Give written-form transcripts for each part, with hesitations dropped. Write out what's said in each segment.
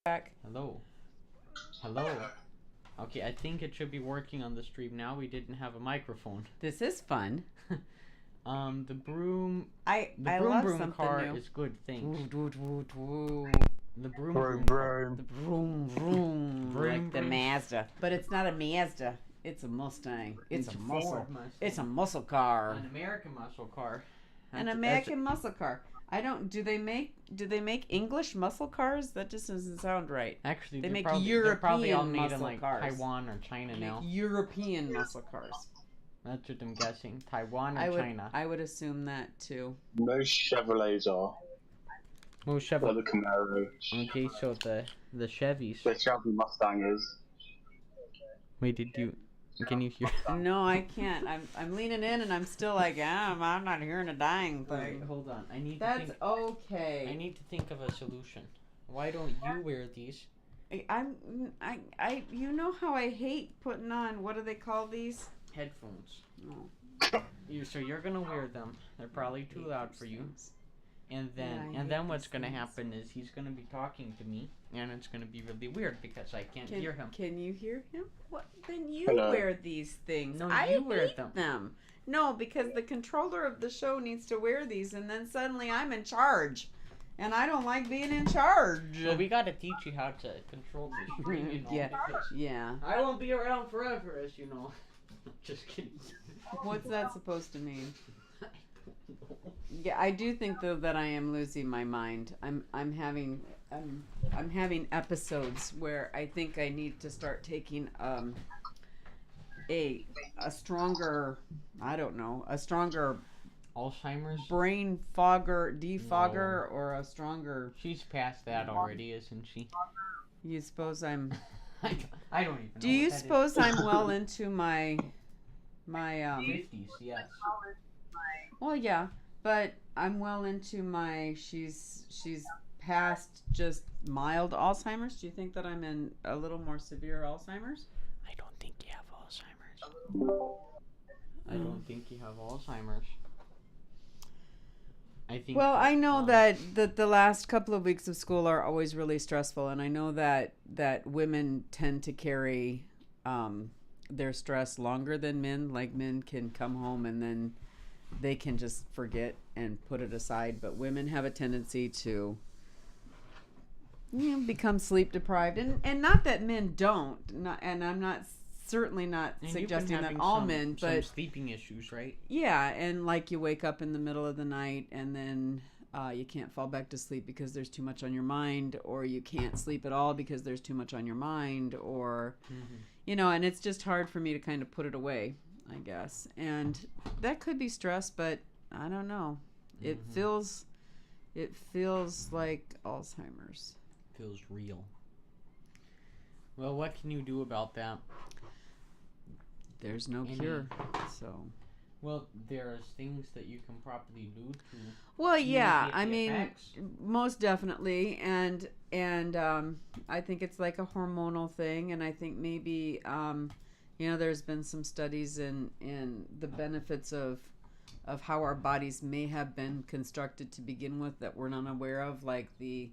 Back. Hello. Hello. Okay, I think it should be working on the stream now. We didn't have a microphone. This is fun. The broom. I broom love broom something car new. is good. Thanks. Woo. The broom Vroom, car. vroom. The vroom, Vroom, like the vroom. Mazda, but it's not a Mazda. It's a Mustang. It's a muscle. Ford Mustang. It's a muscle car. An American muscle car. An American muscle car. I don't. Do they make English muscle cars? That just doesn't sound right. Actually, They they're make they're probably all European made in muscle like cars. Taiwan or China They now. make European muscle cars. That's what I'm guessing. Taiwan or China. I would assume that too. Most Chevrolets are. Most Or Chevy. the Camaros. Okay, so the Chevys. The Chevy Mustang is. Wait, did you? Can you hear? No, I can't. I'm leaning in and I'm still like, I'm not hearing a dang Wait, thing. hold on. I need. That's to think, okay. I need to think of a solution. Why don't you wear these? I you know how I hate putting on, what do they call these? Headphones. No. So you're gonna wear them. They're probably too loud for you. And Yeah, I then hate what's these gonna things. happen is he's gonna be talking to me, and it's gonna be really weird because I can't hear him. Can you hear him? What? Then you Hello. wear these things. No, I you wear hate them. them. No, because the controller of the show needs to wear these, and then suddenly I'm in charge, and I don't like being in charge. So we gotta teach you how to control the stream. You know, Yeah. because Yeah. I won't be around forever, as you know. Just kidding. What's that supposed to mean? Yeah, I do think though that I am losing my mind. I'm having episodes where I think I need to start taking a stronger, I don't know, a stronger Alzheimer's. brain defogger, or a stronger. She's past that already, isn't she? You suppose I'm? I don't even know. Do you what that suppose I'm well into my 50s, yes. Well, yeah, but I'm well into my. She's past just mild Alzheimer's. Do you think that I'm in a little more severe Alzheimer's? I don't think you have Alzheimer's. I don't think you have Alzheimer's. I think. Well, I know um, that the last couple of weeks of school are always really stressful, and I know that women tend to carry their stress longer than men. Like men can come home and then they can just forget and put it aside, but women have a tendency to become sleep deprived, and not that men don't. And I'm not certainly not and you've been suggesting that having all some- men, some but sleeping issues, right? yeah, and like you wake up in the middle of the night and then you can't fall back to sleep because there's too much on your mind, or you can't sleep at all because there's too much on your mind, or and it's just hard for me to kind of put it away, I guess. And that could be stress, but I don't know. It feels like Alzheimer's. Feels real. Well, what can you do about that? There's no Any- cure, so. Well, there's things that you can properly do to. Well, yeah, mitigate I the mean, effects. most definitely, and I think it's like a hormonal thing, and I think maybe there's been some studies in the benefits of how our bodies may have been constructed to begin with that we're not aware of, like the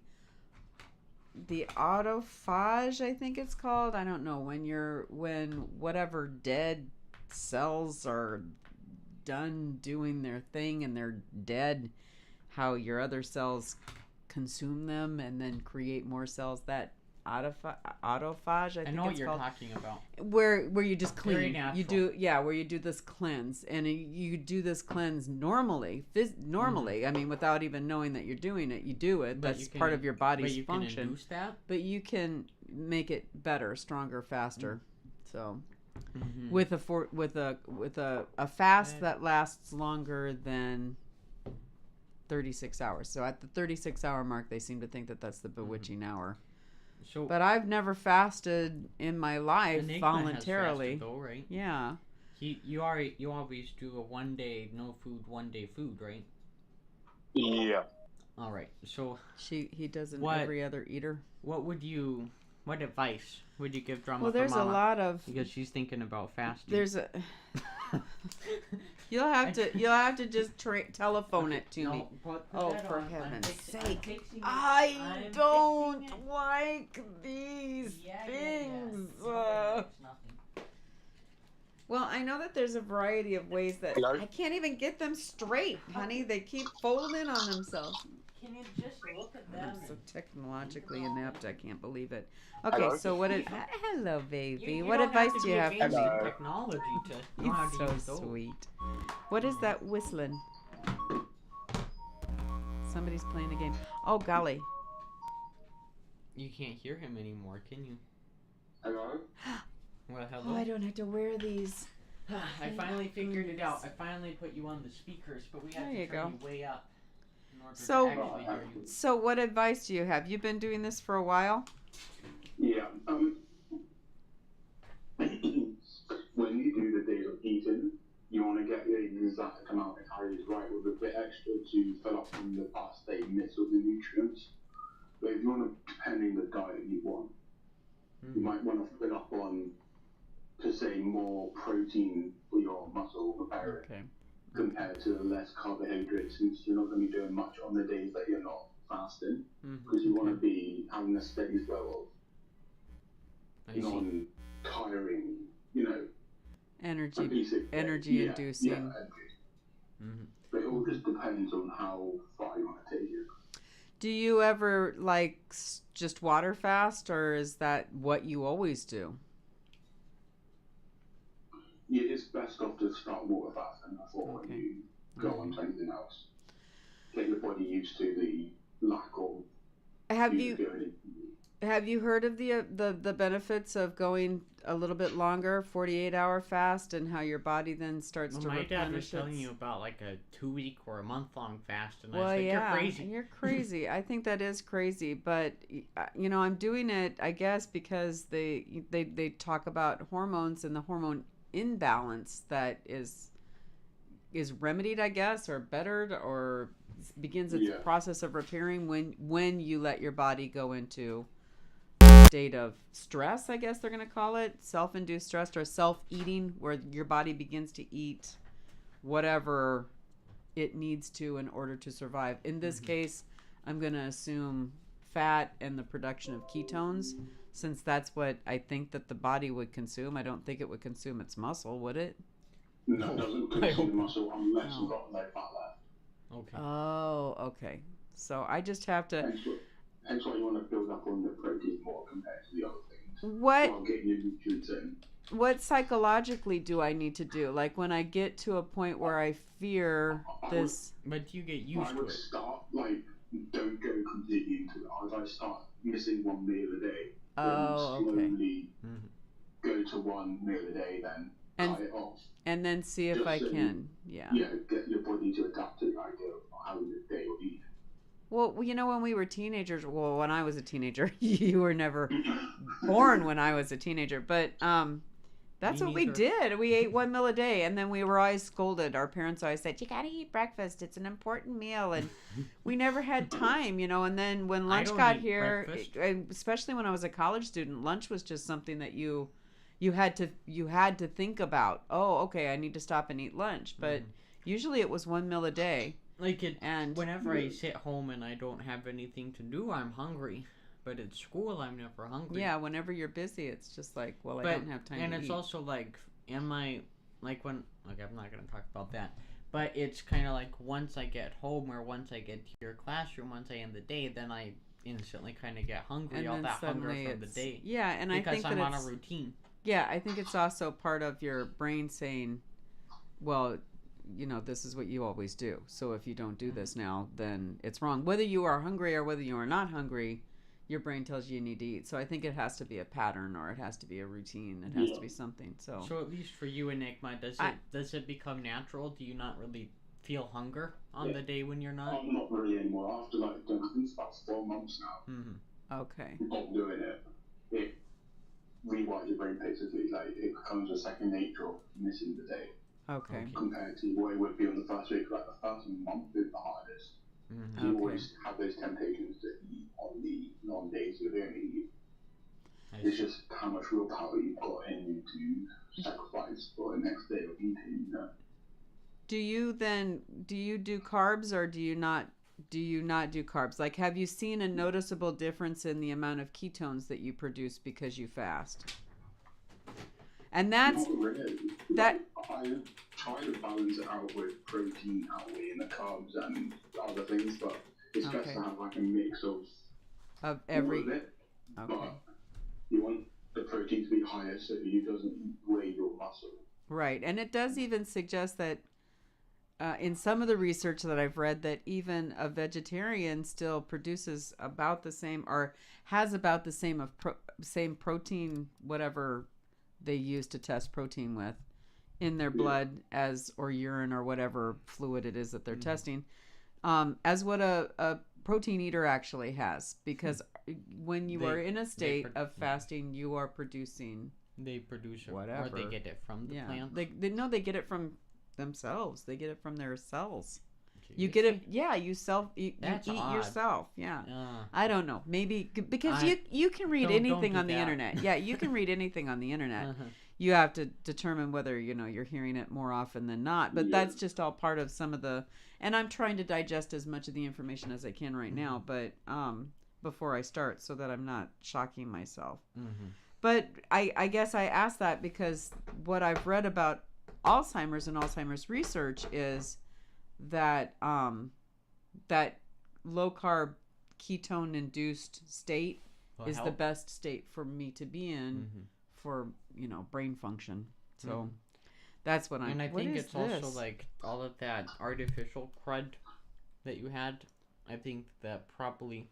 autophagy, I think it's called. I don't know, when whatever dead cells are done doing their thing and they're dead, how your other cells consume them and then create more cells. That autophage, I think know what it's you're called. talking about. Where you just Very clean. natural. You do where you do this cleanse, and you do this cleanse normally. Normally, I mean, without even knowing that you're doing it, you do it. But That's part of your body's Can function. induce that? But you can make it better, stronger, faster. So Mm-hmm. with a fast that lasts longer than 36 hours. So at the 36-hour mark, they seem to think that that's the bewitching hour. So, But I've never fasted in my life Enigma voluntarily. has fasted though, right? Yeah. You always do a 1 day no food, 1 day food, right? Yeah. All right. So He does an What- every other eater. what advice would you give Drama Well, for there's Mama? a lot of Because she's thinking about fasting. there's a you'll have to just telephone it to me. Oh, for heaven's sake! I don't like these things. Well, I know that there's a variety of ways that Hello? I can't even get them straight, honey. They keep folding on themselves. Can you just look at I'm so technologically inept. I can't believe it. Okay, Hello? so hello, baby. You what don't advice have to do be you have for advanced me? in Hello. technology to know how He's to use so those. sweet. What is that whistling? Somebody's playing a game. Oh, golly. You can't hear him anymore, can you? Hello? Well, Oh, hello. I don't have to wear these. I finally figured it out. I finally put you on the speakers, but we had There to you turn go. you way up in order So- to actually hear you. So, what advice do you have? You've been doing this for a while? Yeah. When you do the days of eating, you want to get the exact amount of calories right with a bit extra to fill up from the past day miss with the nutrients. But if you want to, depending the diet you want, you might want to fill up on, to say, more protein for your muscle preparing Okay. compared to less carbohydrates, since you're not going to be doing much on the days that you're not fasting, because you want to be having a steady flow I of see. non-tiring, Energy basic inducing. energy. Mm-hmm. But it all just depends on how far you want to take it. Do you ever just water fast, or is that what you always do? Yeah, it's best off to start water fasting before Okay. when you go on to anything else. Get your body used to the lack of Have food you going in. Have you heard of the benefits of going a little bit longer, 48-hour fast, and how your body then starts to My replenish dad was telling its- you about like a 2-week or a month-long fast, and I Well, was like, yeah, "You're crazy." You're crazy. I think that is crazy, but I'm doing it, I guess, because they talk about hormones and the hormone imbalance that is remedied, I guess, or bettered, or begins its Yeah. process of repairing when you let your body go into a state of stress, I guess they're going to call it, self-induced stress or self-eating, where your body begins to eat whatever it needs to in order to survive. In this case, I'm going to assume fat and the production of ketones, since that's what I think that the body would consume. I don't think it would consume its muscle, would it? No, it doesn't I hope consume muscle unless No. you've got no fat left. Okay. Oh, okay. So I just have to. Hence why you want to build up on the protein more compared to the other things. What While getting your nutrients in. what psychologically do I need to do? Like when I get to a point where I fear this. But you get used I to would it. start, don't go completely into it. I would start missing one meal a day. Oh, then okay. slowly Mhm. go to one meal a day, then cut it off. And then see if Just I so can. Yeah. Get your body to adapt to the idea of having a day of eating. Well, when we were teenagers, when I was a teenager, you were never born when I was a teenager, but that's Me what we neither. did. We ate one meal a day, and then we were always scolded. Our parents always said, "You gotta eat breakfast. It's an important meal," and we never had time, And then when I lunch don't got eat here, breakfast. especially when I was a college student, lunch was just something that you had to think about. Oh, okay, I need to stop and eat lunch, but usually it was one meal a day. And whenever I sit home and I don't have anything to do, I'm hungry. But at school, I'm never hungry. yeah, whenever you're busy, it's just like, I don't have time And to it's eat. also like, I'm not going to talk about that. But it's kind of like once I get home or once I get to your classroom, once I end the day, then I instantly kind of get hungry, And all then that hunger suddenly from the day. Yeah, and I Because think I'm that on a it's, routine. yeah, I think it's also part of your brain saying, well, you know, this is what you always do. So if you don't do this now, then it's wrong. Whether you are hungry or whether you are not hungry, your brain tells you need to eat. So I think it has to be a pattern, or it has to be a routine. It has to be something. So at least for you, Enigma, does it become natural? Do you not really feel hunger on the day when you're not? I'm not really anymore. After like, I think it's about 4 months now. Okay. Of doing it, it rewires your brain basically. Like it becomes a second nature of missing the day. Okay. Compared to what it would be on the first week. Like the first month is the hardest. You always have those temptations to eat on the non-days you're going to eat. It's just how much willpower you've got in you to sacrifice for the next day of eating. You know? Do you do carbs, or do you not do carbs? Like, have you seen a noticeable difference in the amount of ketones that you produce because you fast? And that's not really. that. I try to balance it out with protein outweighing the carbs and other things, but it's best to have like a mix of every. All of it. Okay. But you want the protein to be higher so it doesn't weigh your muscle. Right, and it does even suggest that in some of the research that I've read, that even a vegetarian still produces about the same, or has about the same same protein, whatever they use to test protein with, in their blood as, or urine, or whatever fluid it is that they're testing, as what a protein eater actually has. Because when you are in a state of fasting, you are producing. They produce whatever, or they get it from the plant. They get it from themselves. They get it from their cells. Seriously? You get it. Yeah, you eat odd. yourself. Yeah. I don't know. Maybe because you can read don't anything do on the that. internet. Yeah, you can read anything on the internet. You have to determine whether you're hearing it more often than not. But that's just all part of some of the. And I'm trying to digest as much of the information as I can right now. But before I start, so that I'm not shocking myself. But I guess I asked that because what I've read about Alzheimer's and Alzheimer's research is that that low carb ketone induced state is the best state for me to be in for brain function. So that's what I'm. And I think it's also like all of that artificial crud that you had. I think that probably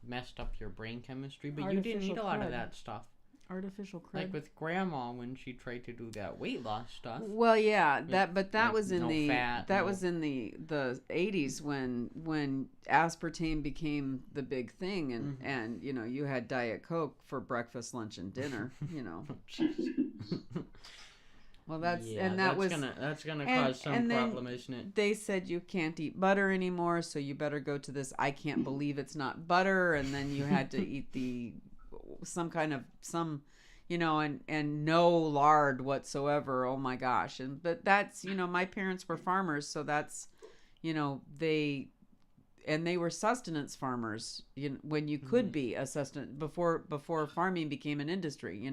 messed up your brain chemistry, but you didn't eat a lot of that stuff. Artificial crud. Like with Grandma when she tried to do that weight loss stuff. Well, yeah, that like was in no the fat, was in the 80s when aspartame became the big thing, and you had Diet Coke for breakfast, lunch, and dinner. Well, that's gonna cause some problem, isn't it? They said you can't eat butter anymore, so you better go to this. I can't believe it's not butter, and then you had to eat and no lard whatsoever. Oh my gosh. But that's, my parents were farmers, so that's, they were sustenance farmers, when you could be a sustenance before farming became an industry,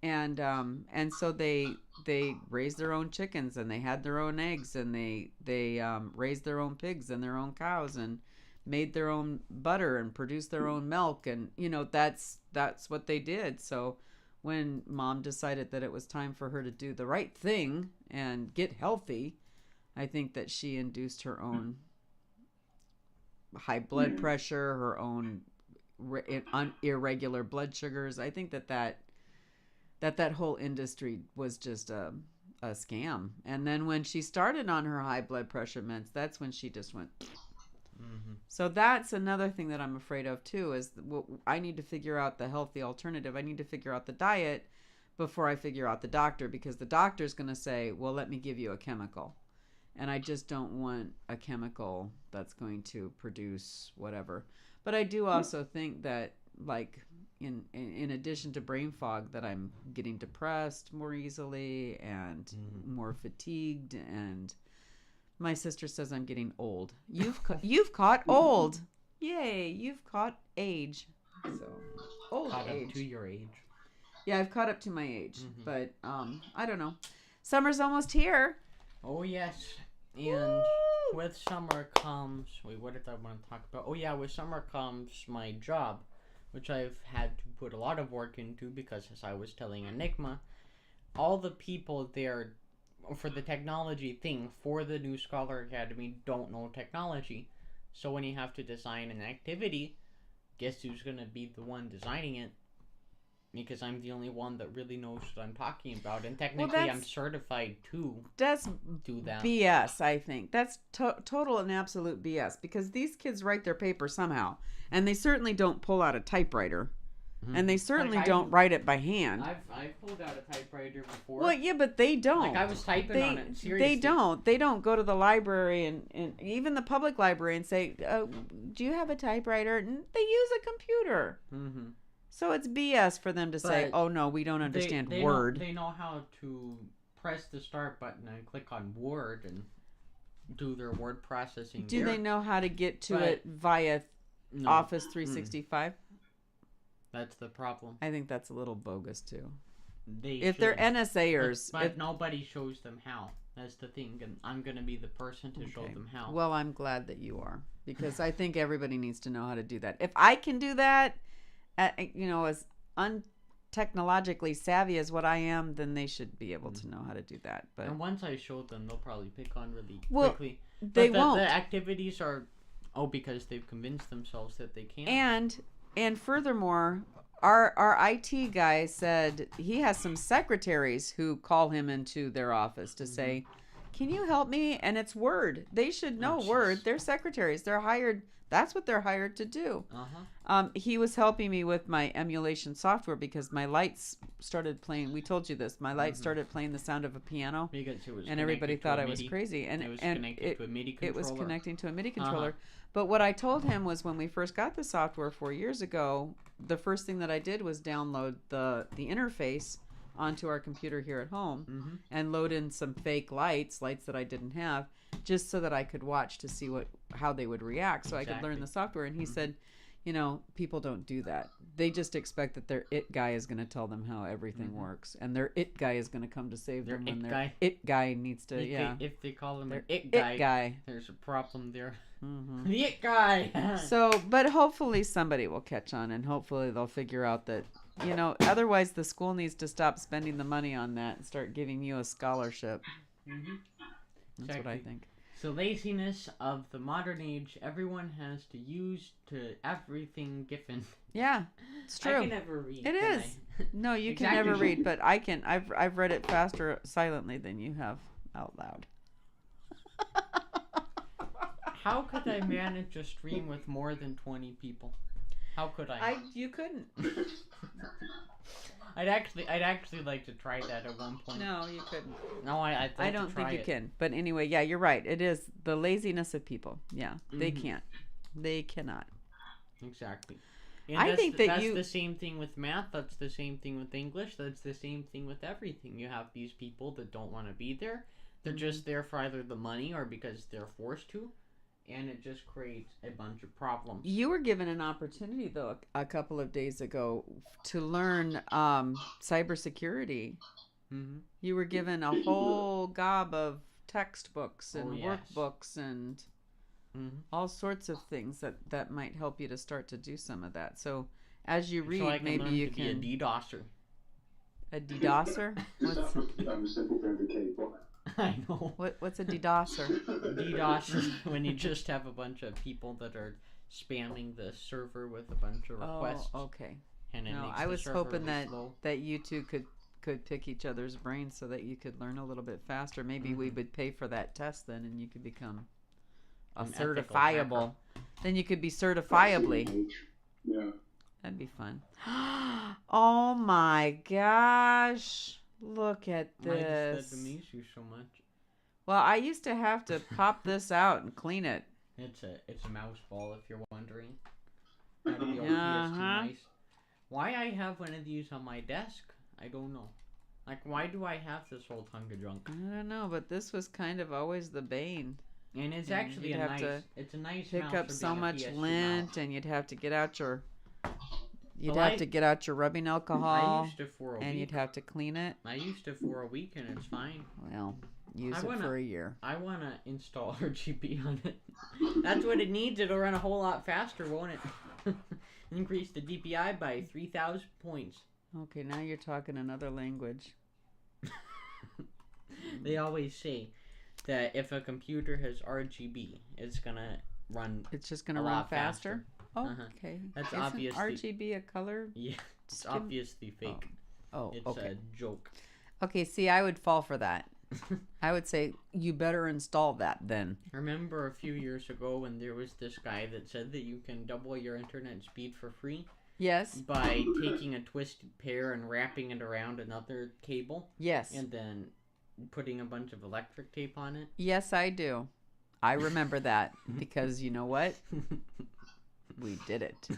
and so they raised their own chickens, and they had their own eggs, and they raised their own pigs and their own cows, and made their own butter and produced their own milk, and that's what they did. So when Mom decided that it was time for her to do the right thing and get healthy, I think that she induced her own high blood pressure, her own irregular blood sugars. I think that whole industry was just a scam. And then when she started on her high blood pressure meds, that's when she just went. So that's another thing that I'm afraid of too, is I need to figure out the healthy alternative. I need to figure out the diet before I figure out the doctor, because the doctor's going to say, well, let me give you a chemical. And I just don't want a chemical that's going to produce whatever. But I do also think that, like, in addition to brain fog, that I'm getting depressed more easily and more fatigued, and my sister says I'm getting old. You've caught old. Yay, you've caught age. So old caught age. Up to your age. Yeah, I've caught up to my age, but I don't know. Summer's almost here. Oh yes, And with summer comes... Wait, what did I want to talk about? Oh, yeah, with summer comes my job, which I've had to put a lot of work into because, as I was telling Enigma, all the people there for the technology thing for the new Scholar Academy don't know technology. So when you have to design an activity, guess who's going to be the one designing it? Because I'm the only one that really knows what I'm talking about. And technically, I'm certified to do that. BS, I think. That's total and absolute BS. Because these kids write their paper somehow. And they certainly don't pull out a typewriter. Mm-hmm. And they certainly don't write it by hand. I've pulled out a typewriter before. Well, yeah, but they don't. Like, I was typing on it, seriously. They don't go to the library and even the public library and say, do you have a typewriter? And they use a computer. Mm-hmm. So it's BS for them to say, oh, no, we don't understand Word. They know how to press the start button and click on Word and do their word processing. Do they know how to get to it via Office 365? That's the problem. I think that's a little bogus, too. If they're NSAers. But nobody shows them how. That's the thing. And I'm going to be the person to show them how. Well, I'm glad that you are. Because I think everybody needs to know how to do that. If I can do that... as untechnologically savvy as what I am, then they should be able to know how to do that. But and once I show them, they'll probably pick on really quickly. They won't. The activities are because they've convinced themselves that they can. And furthermore, our IT guy said he has some secretaries who call him into their office to say, "Can you help me?" And it's Word. They should know Word. They're secretaries. They're hired. That's what they're hired to do. He was helping me with my emulation software because my lights started playing. We told you this. My lights started playing the sound of a piano. Because it was and everybody thought I was crazy. And it was connected to a MIDI controller. It was connecting to a MIDI controller. But what I told him was when we first got the software 4 years ago, the first thing that I did was download the interface onto our computer here at home and load in some fake lights that I didn't have, just so that I could watch to see how they would react, so I could learn the software. And he said, people don't do that. They just expect that their it guy is going to tell them how everything works, and their it guy is going to come to save them when their it guy needs to. If they call him their it guy, there's a problem there. The it guy. So, but hopefully somebody will catch on, and hopefully they'll figure out that. Otherwise the school needs to stop spending the money on that and start giving you a scholarship. That's what I think. So laziness of the modern age, everyone has to use to everything given. Yeah, it's true. I can never read. It is. No, you can never read, but I can. I've read it faster silently than you have out loud. How could I manage a stream with more than 20 people? How could I? You couldn't. I'd actually like to try that at one point. No, you couldn't. No, I don't think you can. But anyway, yeah, you're right. It is the laziness of people. Yeah, they can't. They cannot. Exactly. And I think that's the same thing with math. That's the same thing with English. That's the same thing with everything. You have these people that don't want to be there. They're just there for either the money or because they're forced to. And it just creates a bunch of problems. You were given an opportunity, though, a couple of days ago to learn cybersecurity. You were given a whole gob of textbooks and workbooks and all sorts of things that might help you to start to do some of that. So as you read, maybe you can be a DDoSer. A DDoSer? I'm a simple fabricator. I know. What's a DDoSer? DDoS when you just have a bunch of people that are spamming the server with a bunch of requests. Oh, okay. And it makes I was hoping that slow. that you two could pick each other's brains so that you could learn a little bit faster. Maybe we would pay for that test then, and you could become a certifiable. Then you could be certifiably. Yeah. That'd be fun. Oh my gosh. Look at this. Why does that amuse you so much? Well, I used to have to pop this out and clean it. It's a mouse ball, if you're wondering. How to be PS2 mice. Why I have one of these on my desk, I don't know. Like, why do I have this whole hunk of junk? I don't know, but this was kind of always the bane. And it's actually it's a nice pick mouse up for so being a much PS2 lint, mouse. and you'd have to get out your rubbing I alcohol, used it for a and week. you'd have to clean it. I used it for a week, and it's fine. Well, use I it wanna- for a year. I want to install RGB on it. That's what it needs. It'll run a whole lot faster, won't it? Increase the DPI by 3,000 points. Okay, now you're talking another language. They always say that if a computer has RGB, it's gonna run. It's just going to A run lot faster? Oh, Uh-huh. okay. That's Isn't obviously- RGB a color? Yeah, it's scheme? obviously fake. Oh, It's okay. a joke. Okay, see, I would fall for that. I would say, you better install that then. Remember a few years ago when there was this guy that said that you can double your internet speed for free Yes? by taking a twisted pair and wrapping it around another cable Yes. and then putting a bunch of electric tape on it? Yes, I do. I remember that because you know what? We did it.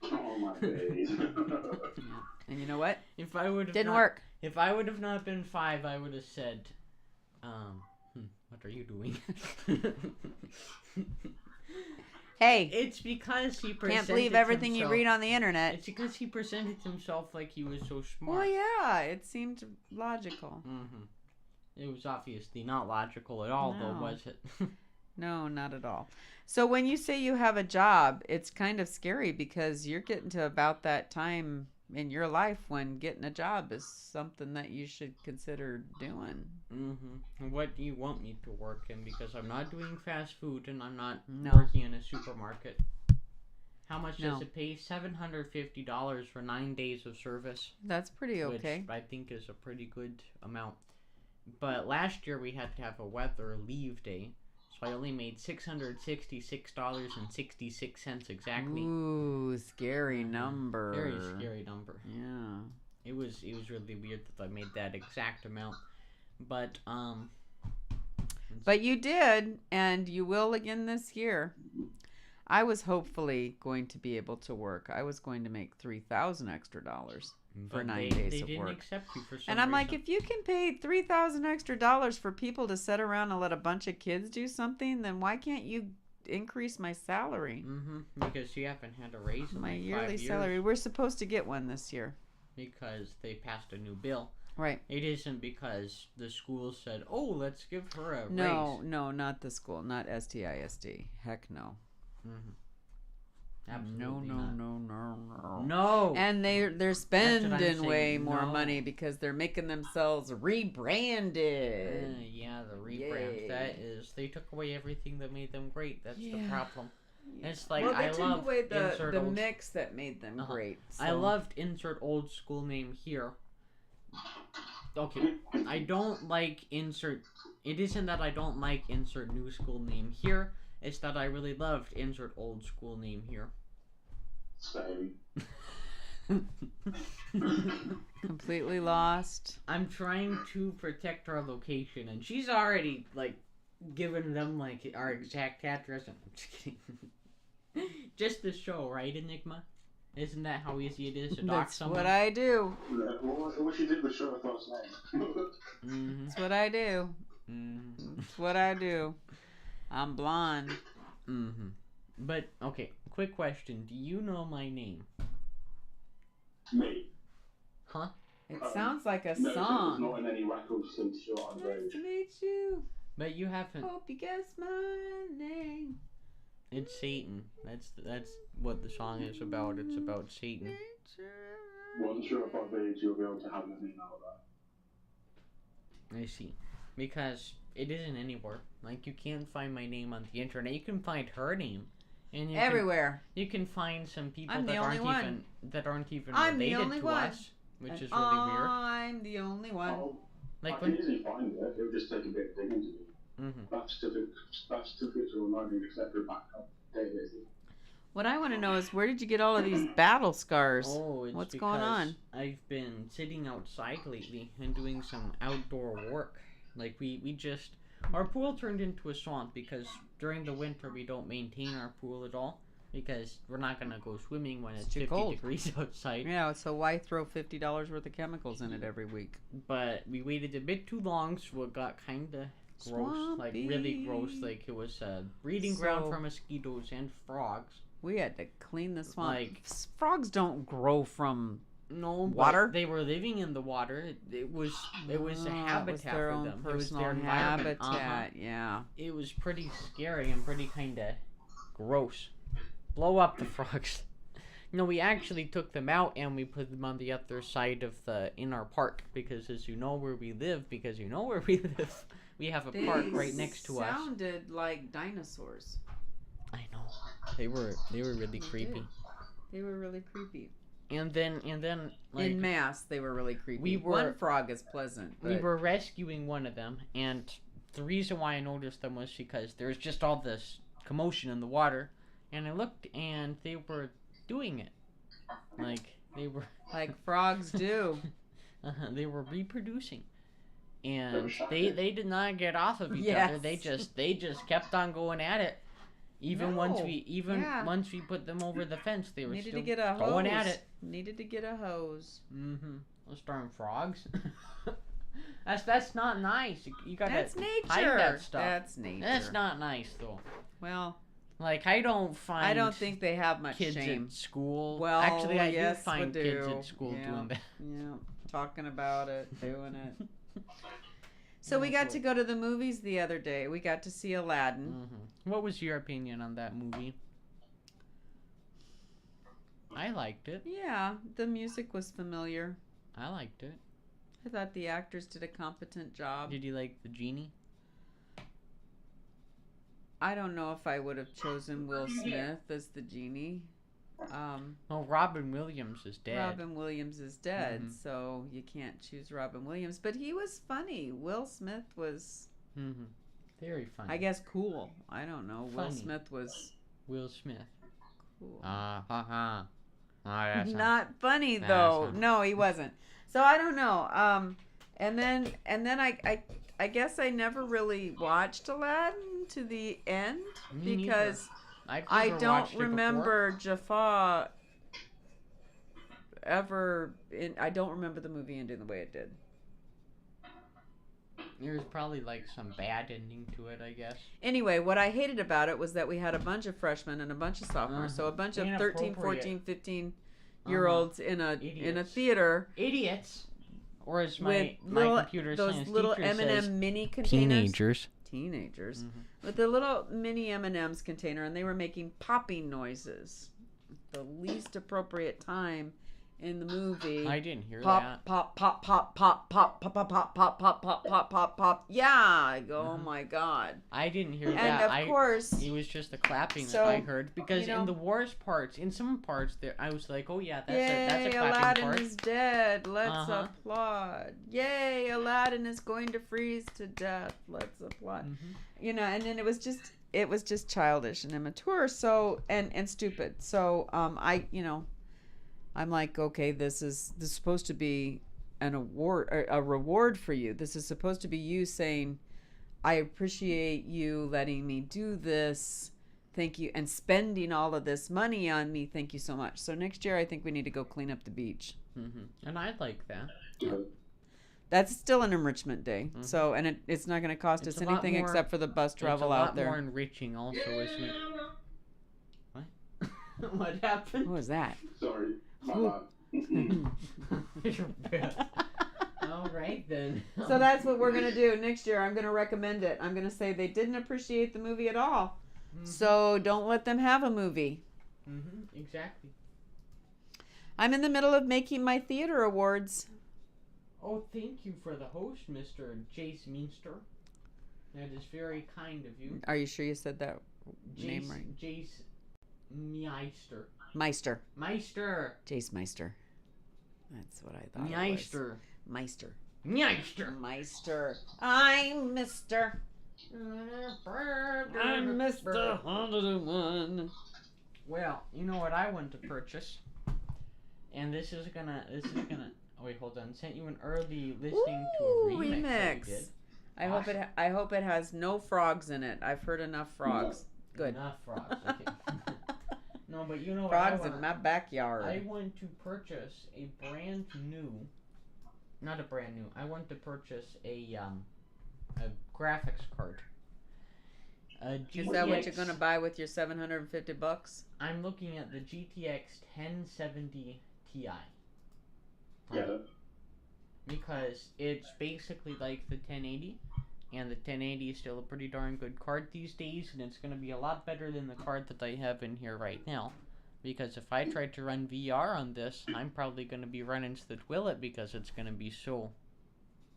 Oh my days. And you know what? If I would have Didn't not, work. If I would have not been 5, I would have said, what are you doing? Hey, It's because he presented can't believe everything you himself- read on the internet. It's because he presented himself like he was so Well, smart. yeah, it seemed logical. It was obviously not logical at all, though, No. was it? No, not at all. So when you say you have a job, it's kind of scary because you're getting to about that time in your life when getting a job is something that you should consider doing. What do you want me to work in? Because I'm not doing fast food and I'm not No. working in a supermarket. How much No. does it pay? $750 for 9 days of service. That's pretty okay. Which I think is a pretty good amount. But last year we had to have a weather leave day, so I only made $666.66 exactly. Ooh, scary number. Very scary number. Yeah. It was really weird that I made that exact amount. But But you did, and you will again this year. I was hopefully going to be able to work. I was going to make $3,000 extra for but 9 they days of didn't work. accept you for some And I'm like, reason. if you can pay $3,000 extra for people to sit around and let a bunch of kids do something, then why can't you increase my salary? Because you haven't had a raise in My like yearly 5 years. salary. We're supposed to get one this year. Because they passed a new bill. Right. It isn't because the school said, "Oh, let's give her a No, raise." no, not the school. Not STISD. Heck no. Absolutely no, not. no. No. And they're That's what I'm spending saying. way more No. money because they're making themselves rebranded. Yeah, the rebrand. Yay. That is, they took away everything that made them great. That's the Yeah. problem. It's like well, they I took love away the insert the old. mix that made them great. I so- loved insert old school name here. Okay, I don't like insert. It isn't that I don't like insert new school name here. It's that I really loved insert old school name here. Same. completely lost. I'm trying to protect our location, and she's already like given them like our exact address. I'm just kidding. Just the show, right, Enigma? Isn't that how easy it is to dox That's someone? what I do. Yeah, what she did with show first name. Mm-hmm. That's what I do. Mm-hmm. That's what I do. I'm blonde. Mm-hmm. But okay, quick question: do you know my name? Me. Huh? It sounds like a No, it's song. not in any records since you're on Nice road. to meet you. But you haven't. Hope you guess my name. It's Satan. That's what the song is about. It's about Satan. Once you're above age, you'll be able to have your name out there. I see. Because it isn't anywhere. Like you can't find my name on the internet. You can find her name. And you Everywhere. you can find some people I'm the that only aren't one. even I'm the related only to one. us, which And is really weird. I'm the only one. Oh, Like I when can easily find it. It would just take a bit of digging to do. That certificates will not be accepted back up. What I want to know is where did you get all of these battle scars? Oh, it's What's going because on? I've been sitting outside lately and doing some outdoor work. Like we just our pool turned into a swamp because during the winter we don't maintain our pool at all because we're not gonna go swimming when it's too 50 cold. degrees outside. Yeah, so why throw $50 worth of chemicals in it every week? But we waited a bit too long, so it got kind of gross, like really gross. Swampy. Like it was a breeding ground So- for mosquitoes and frogs. We had to clean the swamp. Like- Frogs don't grow from No, but Water? they were living in the water. It was a habitat it was their for own them. personal It was their environment. habitat. Yeah. It was pretty scary and pretty kind of gross. Blow up the frogs. No, we actually took them out and we put them on the other side of in our park because as you know where we live, we have a park right next to us. Sounded like dinosaurs. I know. They were really They creepy. did. They were really creepy. And then like In mass, they were really creepy. We were- One frog is pleasant. we but- were rescuing one of them, and the reason why I noticed them was because there was just all this commotion in the water, and I looked and they were doing it. Like they were like frogs do. they were reproducing. And they did not get off of each other. They just kept on going at it. Even once we put them over the fence, they were Needed still to get a going hose. at it. Needed to get a hose. Mm-hmm. Those darn frogs. That's not nice. You gotta That's nature. hide that stuff. That's nature. That's not nice though. Well, Like I don't think they have much kids shame. at school. Well, actually, I yes, do find we kids do. at school Yeah. doing that. Yeah, talking about it, doing it. So we got to go to the movies the other day. We got to see Aladdin. Mm-hmm. What was your opinion on that movie? I liked it. Yeah, the music was familiar. I liked it. I thought the actors did a competent job. Did you like the genie? I don't know if I would have chosen Will Smith as the genie. Oh, Robin Williams is dead. Robin Williams is dead, Mhm. so you can't choose Robin Williams. But he was funny. Will Smith was, Mm-hmm. Very funny. I guess, cool. I don't know. Will Funny. Smith was Will Smith. cool. Ha ha. Yes, Not funny Nah, though. it's not. No, he wasn't. So I don't know. And then I guess I never really watched Aladdin to the end Me neither. because I've I never don't watched it before. remember Jafar ever. I don't remember the movie ending the way it did. There's probably like some bad ending to it, I guess. Anyway, what I hated about it was that we had a bunch of freshmen and a bunch of sophomores, so a bunch of 13, 14, 15-year-olds in a Idiots. theater Idiots. Or as with my computer those science little teacher M&M says, mini containers. Teenagers. Mhm. With the little mini M&Ms container, and they were making popping noises. The least appropriate time in the movie. I didn't hear pop, that. pop, pop, pop, pop, pop, pop, pop, pop, pop, pop, pop, pop, pop, pop. Yeah, I go, oh my god. I didn't hear And that. of course, It was just the clapping So, that I heard because you know- in the worst parts, in some parts there, I was like, oh yeah, that's yay, a clapping Aladdin part. is dead. Let's Uh-huh. applaud. Yay, Aladdin is going to freeze to death. Let's applaud. Mhm. You know, and then it was just childish and immature, so and stupid. So I'm like, okay, this is supposed to be an award, or a reward for you. This is supposed to be you saying, I appreciate you letting me do this. Thank you, and spending all of this money on me. Thank you so much. So next year, I think we need to go clean up the beach. Mhm. And I like that. That's still an enrichment day. Mhm. So, and it's not going to cost It's us a lot anything more- except for the bus travel it's a lot out there. more enriching, also, isn't it? What? What happened? What was that? Sorry, my Ooh. bad. All right then. So that's what we're going to do next year. I'm going to recommend it. I'm going to say they didn't appreciate the movie at all. Mhm. So don't let them have a movie. Exactly. I'm in the middle of making my theater awards. Oh, thank you for the host, Mr. Jace Meester. That is very kind of you. Are you sure you said that name right? Jace Meister. Meister. Meister. Jace Meister. That's what I thought Meister. it was. Meister. Meister. Meister. I'm Mr. I'm Mr. 101. Well, you know what I want to purchase? And this is gonna, oh wait, hold on. Sent you an early listing to a Ooh, remix. that remix. we did. I hope it has no frogs in it. I've heard enough frogs. Good. Enough frogs. Okay. No, but you know Frogs what I in my backyard. I want to purchase a brand new, not a brand new. I want to purchase a graphics card. A GTX, Is that what you're gonna buy with your $750? I'm looking at the GTX 1070 Ti. Yeah. Because it's basically like the 1080, and the 1080 is still a pretty darn good card these days, and it's going to be a lot better than the card that I have in here right now. Because if I tried to run VR on this, I'm probably going to be running to the toilet because it's going to be so,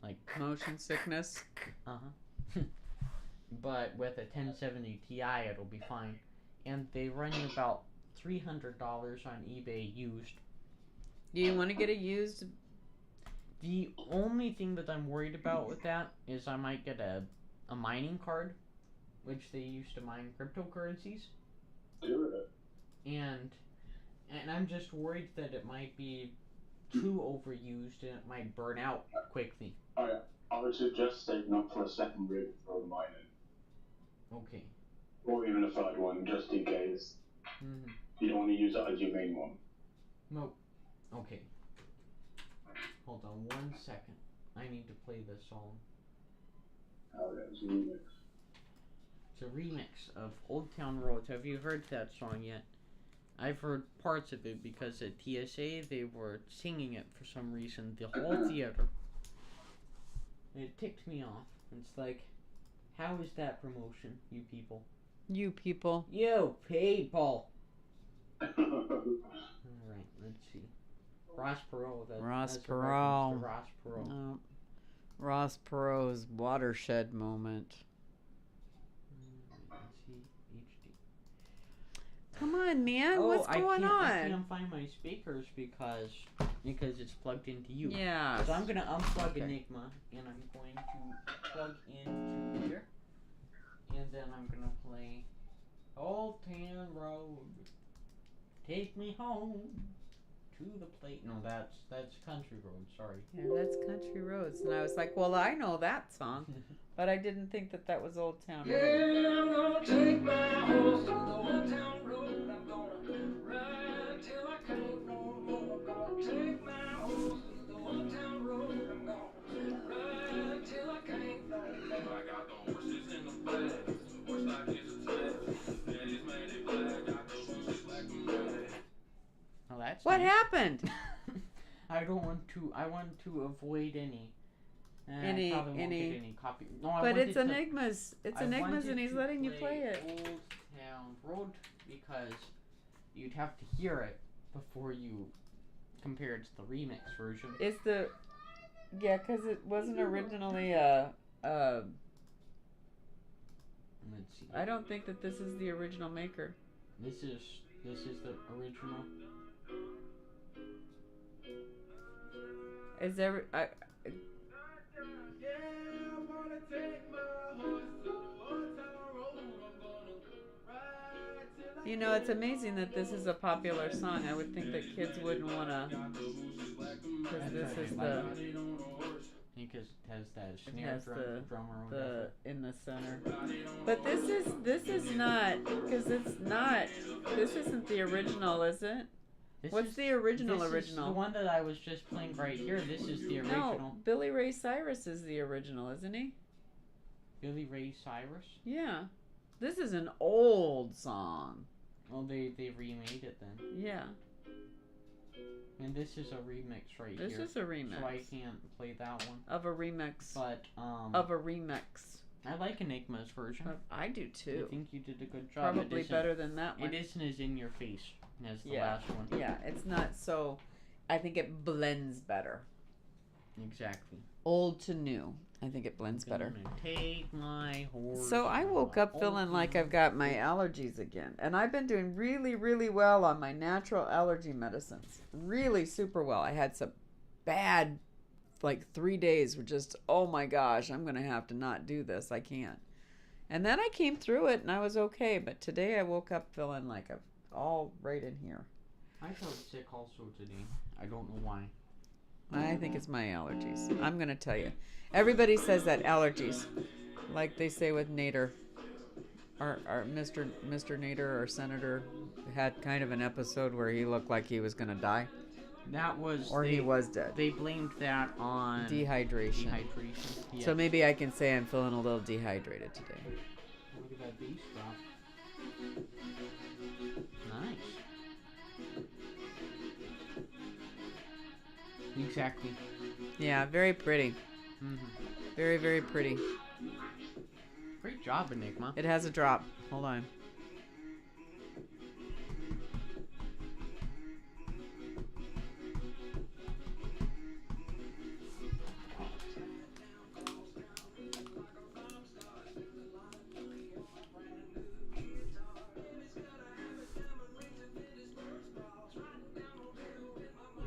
like... Motion sickness. Uh-huh. But with a 1070 Ti, it'll be fine. And they run you about $300 on eBay used. Do you want to get a used? The only thing that I'm worried about with that is I might get a mining card, which they use to mine cryptocurrencies. Do it. And I'm just worried that it might be too overused and it might burn out quickly. Oh yeah. I would suggest saving up for a second rig for mining. Okay. Or even a third one, just in case. Mm-hmm. You don't want to use it as your main one. Nope. Okay. Hold on 1 second. I need to play this song. Oh yeah, it's a remix. It's a remix of Old Town Roads. Have you heard that song yet? I've heard parts of it because at TSA they were singing it for some reason. The whole theater. And it ticked me off. It's like, how is that promotion, you people? You people. You people! Alright, let's see. Ross Perot. Ross that's Perot. A reference to Ross Perot. No. Ross Perot's watershed moment. Let's see. HD. Come on, man. What's going on? I can't find my speakers because it's plugged into you. Yeah. So I'm going to unplug Enigma and I'm going to plug into here. And then I'm going to play Old Town Road. Take me home to the plate. No, that's Country Road. Sorry. Yeah, that's Country Roads. And I was like, well, I know that song. But I didn't think that was Old Town Road. Yeah, I'm gonna take my horse to the Old Town Road. I'm gonna ride till I can't no more. I'm gonna take my horse to the Old Town Road. I'm gonna ride till I can't no more. I got the horses in the back. The horse like it's attached. Daddy's made it black. Got the horses like a man. Well, that's What nice. happened? I want to avoid any. Any- I probably won't any- get any copy. No, I But wanted it's to- Enigmas. It's I Enigmas wanted and he's to letting you play it. Old Town Road because you'd have to hear it before you compare it to the remix version. It's the... Yeah, because it wasn't originally Let's see. I don't think that this is the original maker. This is the original. Is there... Yeah, I'm gonna take my horse to the Old Town Road. I'm gonna ride till I You know, it's amazing that this is a popular song. I would think that kids wouldn't want to... Because this is the... Because it has that It snare has drum, the drummer or whatever. in the center. But this is not... Because it's not... This isn't the original, is it? This What's is- the original this is original? the one that I was just playing right here. This is the original. No, Billy Ray Cyrus is the original, isn't he? Billy Ray Cyrus. Yeah. This is an old song. Well, they remade it then. Yeah. And this is a remix right This here. is a remix. So I can't play that one. Of a remix. But Of a remix. I like Enigma's version. I do too. I think you did a good job. Probably better than that one. It isn't as in your face as the Yeah. last one. Yeah, it's not so... I think it blends better. Exactly. Old to new. I think it blends better. Gonna take my horse. So I woke up feeling like I've got my allergies again. And I've been doing really, really well on my natural allergy medicines. Really super well. I had some bad, 3 days were just, oh my gosh, I'm going to have to not do this. I can't. And then I came through it and I was okay. But today I woke up feeling like I'm all right in here. I felt sick also today. I don't know why. I think it's my allergies. I'm going to tell you. Everybody says that allergies. Like they say with Nader. Our Mr. Nader, our senator, had kind of an episode where he looked like he was going to die. That was... Or he was dead. They blamed that on... Dehydration. Yeah. So maybe I can say I'm feeling a little dehydrated today. Look at that bass drop. Nice. Exactly. Yeah, very pretty. Very, very pretty. Great job, Enigma. It has a drop. Hold on.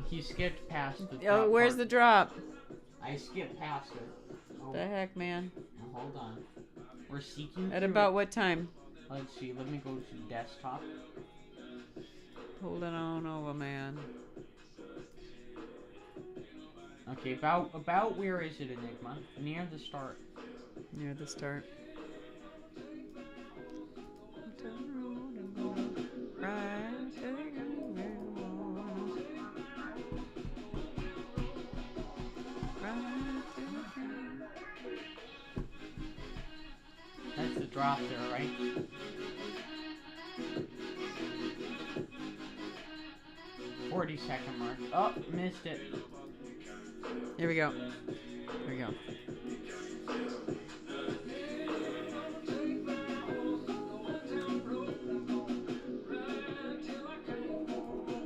He skipped past the Oh, drop where's part. the drop? I skipped past it. Oh, The heck, man. hold on. We're seeking At through about it. what time? Let's see. Let me go to desktop. Hold it on over, man. Okay, about where is it, Enigma? Near the start. Near the start. That's the drop there, right? "40-second mark." Oh, missed it. Here we go. Here we go.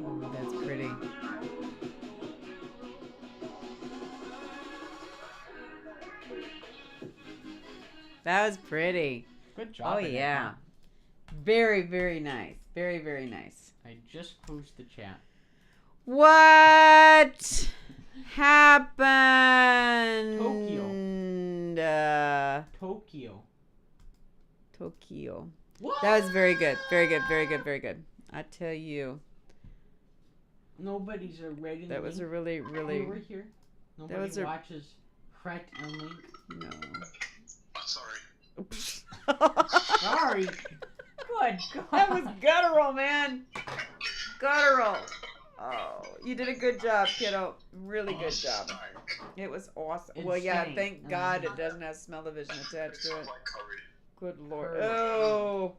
Oh, that's pretty. That was pretty. Good job. Oh, Enigma. yeah. Very, very nice. Very, very nice. I just closed the chat. What happened? Tokyo. Tokyo. What? That was very good. Very good. Very good. Very good. I tell you, Nobody's already. that was a really, really over here. Nobody was a- watches Fret and Link. no. Sorry. Sorry. Good God. That was guttural, man. Guttural. Oh, you did a good job, kiddo. Really good job. It was awesome. It Well, yeah, stank. thank God it doesn't have smell-o-vision attached to it. like curry. Good Lord. Curry. Oh.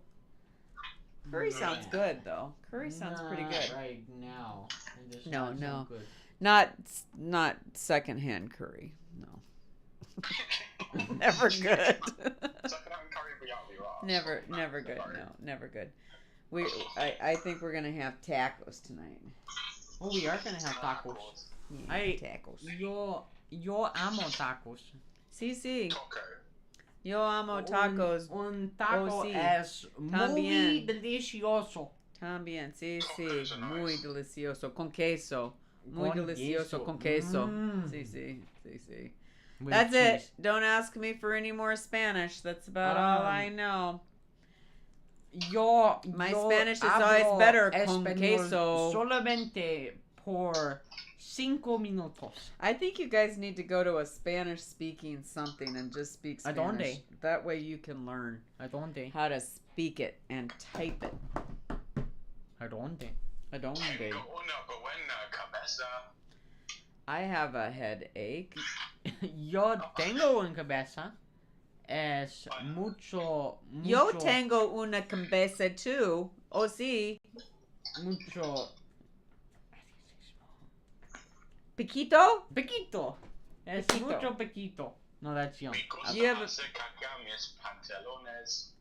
Curry sounds good, though. Curry sounds pretty Not good. right now. It does No, not no. sound good. Not secondhand curry. No. Never good. Second-hand curry be out of your ass. Never good. No, never good. I think we're gonna have tacos tonight. Oh, we are gonna have tacos. Yeah, tacos. Yo amo tacos. Sí. Taco. Yo amo tacos. Un taco sí. es muy También. delicioso. También, sí. Tacos are Muy nice. delicioso. Con queso. Muy Con delicioso queso. con queso. Mm. Sí. With That's cheese. it. Don't ask me for any more Spanish. That's about all I know. My Spanish is always hablo better con español queso. solamente por 5 minutos. I think you guys need to go to a Spanish-speaking something and just speak ¿A Spanish. dónde? That way you can learn ¿A dónde? how to speak it and type it. ¿A dónde? I don't Got babe. una buena cabeza. I have a headache. Yo tengo una cabeza. Es mucho. Yo tengo una cabeza too. Oh, sí. Mucho. Piquito? Pequito. Es Pequito. mucho pequito. No, that's young. Mi cosa You have a- hace caca mis pantalones.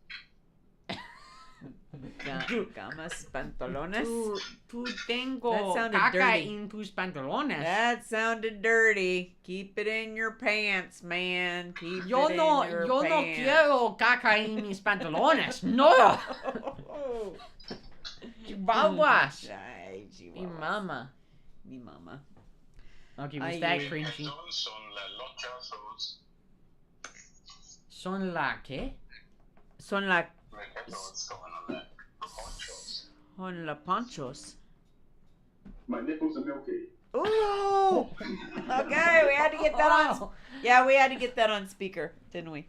Gamas pantalones? Tú tengo That sounded caca dirty. en tus pantalones. That sounded dirty. Keep it in your pants, man. Keep Yo it in no your pants. quiero caca en mis pantalones. No. Chihuahuas. Ay, Mi chihuahuas. mama. Mi mama. Okay, was Ay, that ay. cringy? Estos son los lochazos. Son la qué? Son la Me quedo what's going on there. Ponchos. son la ponchos. My nipples are milky. Ooh. Okay, we had to get that on. Yeah, we had to get that on speaker, didn't we?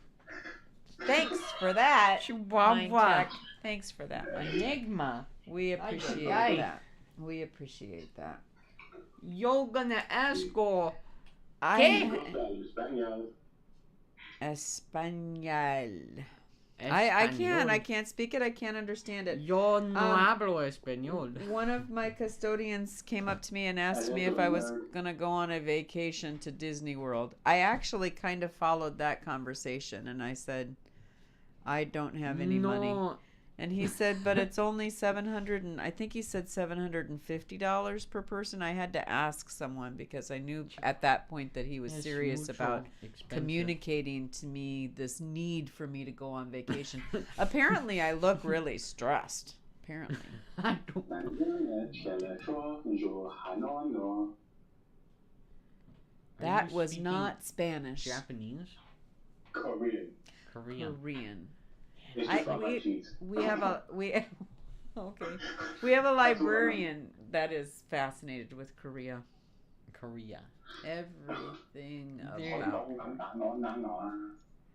Thanks for that. Mind Chihuahua. Tech. Thanks for that. Enigma. We appreciate ay. that. We appreciate that. Yo gonna asco. I Español. Español. I can't speak it. I can't understand it. Yo no hablo español. One of my custodians came up to me and asked me if I was gonna go on a vacation to Disney World. I actually kind of followed that conversation, and I said, I don't have any money. And he said, but it's only I think he said $750 per person. I had to ask someone because I knew at that point that he was serious about communicating to me this need for me to go on vacation. Apparently, I look really stressed. Apparently. I don't. That was not Spanish. Japanese? Korean. Korean. It's just like cheese. We have a librarian that is fascinated with Korea. Everything about.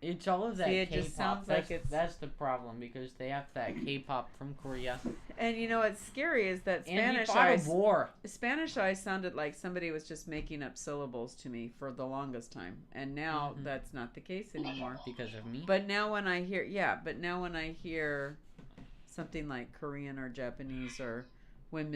It's all of that See, it K-pop. just sounds like that's the problem because they have that K-pop from Korea. And you know what's scary is that And Spanish I sounded like somebody was just making up syllables to me for the longest time, and now that's not the case anymore because of me. But now when I hear something like Korean or Japanese, or when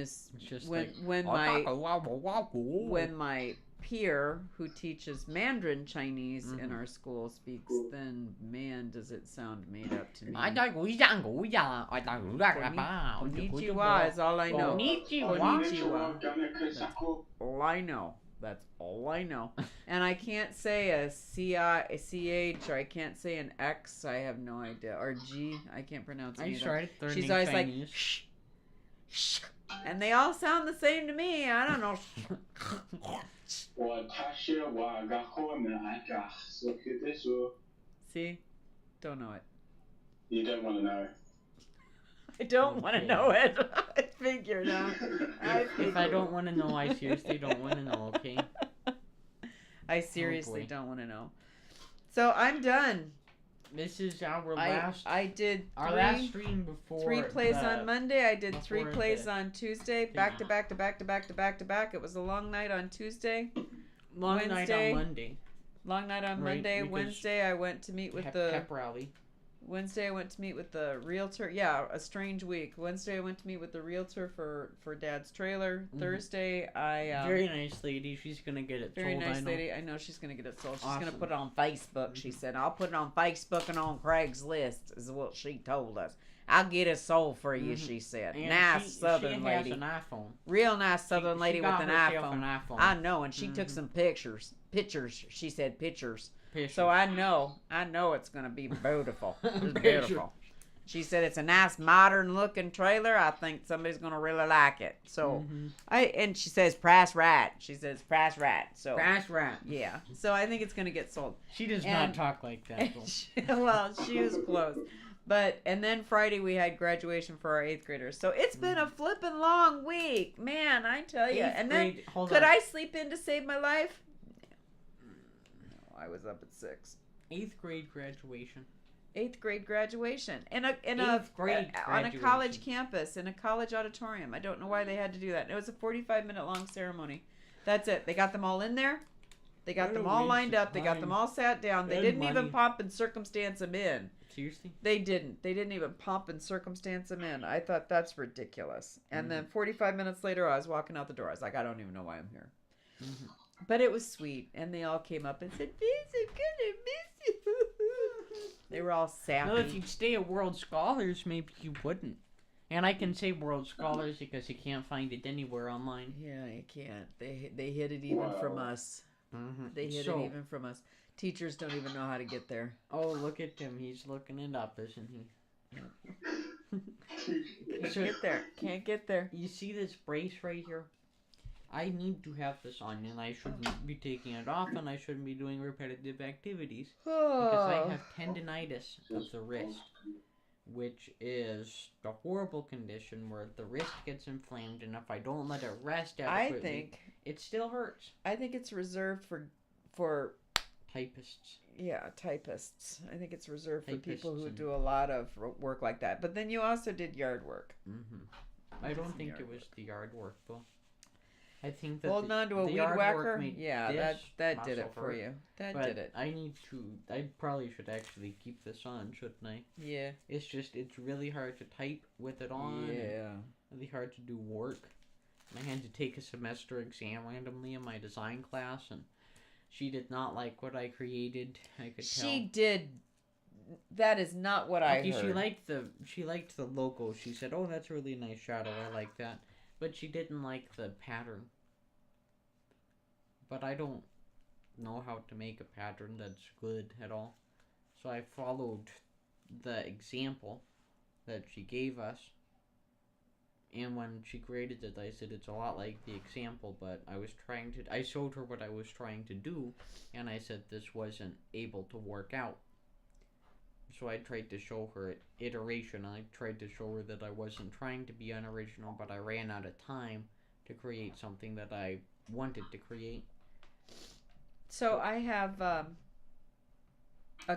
my peer who teaches Mandarin Chinese in our school speaks, then man, does it sound made up to me. Konnichiwa is all I know. Konnichiwa. That's all I know. That's all I know. And I can't say a CH, or I can't say an X. I have no idea. Or G. I can't pronounce it either. She's always Chinese. Like, shh, shh. And they all sound the same to me. I don't know. See? Don't know it. You don't want to know. I don't want to know it. I figured out. If I don't want to know, I seriously don't want to know, okay? I seriously don't want to know. So I'm done. This is our last. I did our last stream before 3 plays on Monday. I did 3 plays on Tuesday, back to back to back to back to back to back. It was a long night on Tuesday. Long night on Monday. Long night on Monday. Wednesday, I went to meet with the pep rally. Wednesday, I went to meet with the realtor. Yeah, a strange week. Wednesday, I went to meet with the realtor for Dad's trailer. Thursday, very nice lady. She's gonna get it sold. Very nice lady. I know she's gonna get it sold. She's gonna put it on Facebook. She said, "I'll put it on Facebook and on Craigslist," is what she told us. I'll get it sold for you, she said. And nice Southern lady. She has an iPhone. Real nice Southern lady with an iPhone. I know, and she took some pictures. She said pictures. So I know it's gonna be beautiful. It's beautiful. She said it's a nice modern looking trailer. I think somebody's gonna really like it. So and she says price right. She says price right. So price right. Yeah. So I think it's gonna get sold. She does not talk like that. Well, she was close. And then Friday we had graduation for our 8th graders. So it's been a flippin' long week, man. I tell you. And then could I sleep in to save my life? I was up at 6. 8th grade graduation. 8th grade graduation on a college campus in a college auditorium. I don't know why they had to do that. It was a 45-minute long ceremony. That's it. They got them all in there. They got them all lined up. They got them all sat down. They didn't even pomp and circumstance them in. Seriously? They didn't. They didn't even pomp and circumstance them in. I thought that's ridiculous. And then 45 minutes later, I was walking out the door. I was like, I don't even know why I'm here. But it was sweet, and they all came up and said, "Miss, I'm gonna miss you." They were all sappy. Well, if you'd stay at World Scholars, maybe you wouldn't. And I can say World Scholars because you can't find it anywhere online. Yeah, you can't. They hid it even from us. They hid it even from us. Teachers don't even know how to get there. Oh, look at him. He's looking it up, isn't he? Can't get there. You see this brace right here? I need to have this on, and I shouldn't be taking it off, and I shouldn't be doing repetitive activities. Because I have tendinitis of the wrist, which is the horrible condition where the wrist gets inflamed, and if I don't let it rest adequately, it still hurts. I think it's reserved for typists. Yeah, typists. I think it's reserved for people who do a lot of work like that. But then you also did yard work. I don't think it was the yard work, though. I think that Holding on to a the weed yard work whacker? made Yeah, this that did it muscle for hurt. you. That But did it. I probably should actually keep this on, shouldn't I? Yeah. It's really hard to type with it on. And Yeah. really hard to do work. I had to take a semester exam randomly in my design class, and she did not like what I created. I could tell. She did. That is not what I Okay, heard. she liked the logo. She said, "Oh, that's a really nice shadow. I like that." But she didn't like the pattern. But I don't know how to make a pattern that's good at all. So I followed the example that she gave us. And when she created it, I said it's a lot like the example, but I showed her what I was trying to do, and I said this wasn't able to work out. So I tried to show her iteration. I tried to show her that I wasn't trying to be unoriginal, but I ran out of time to create something that I wanted to create. So I have a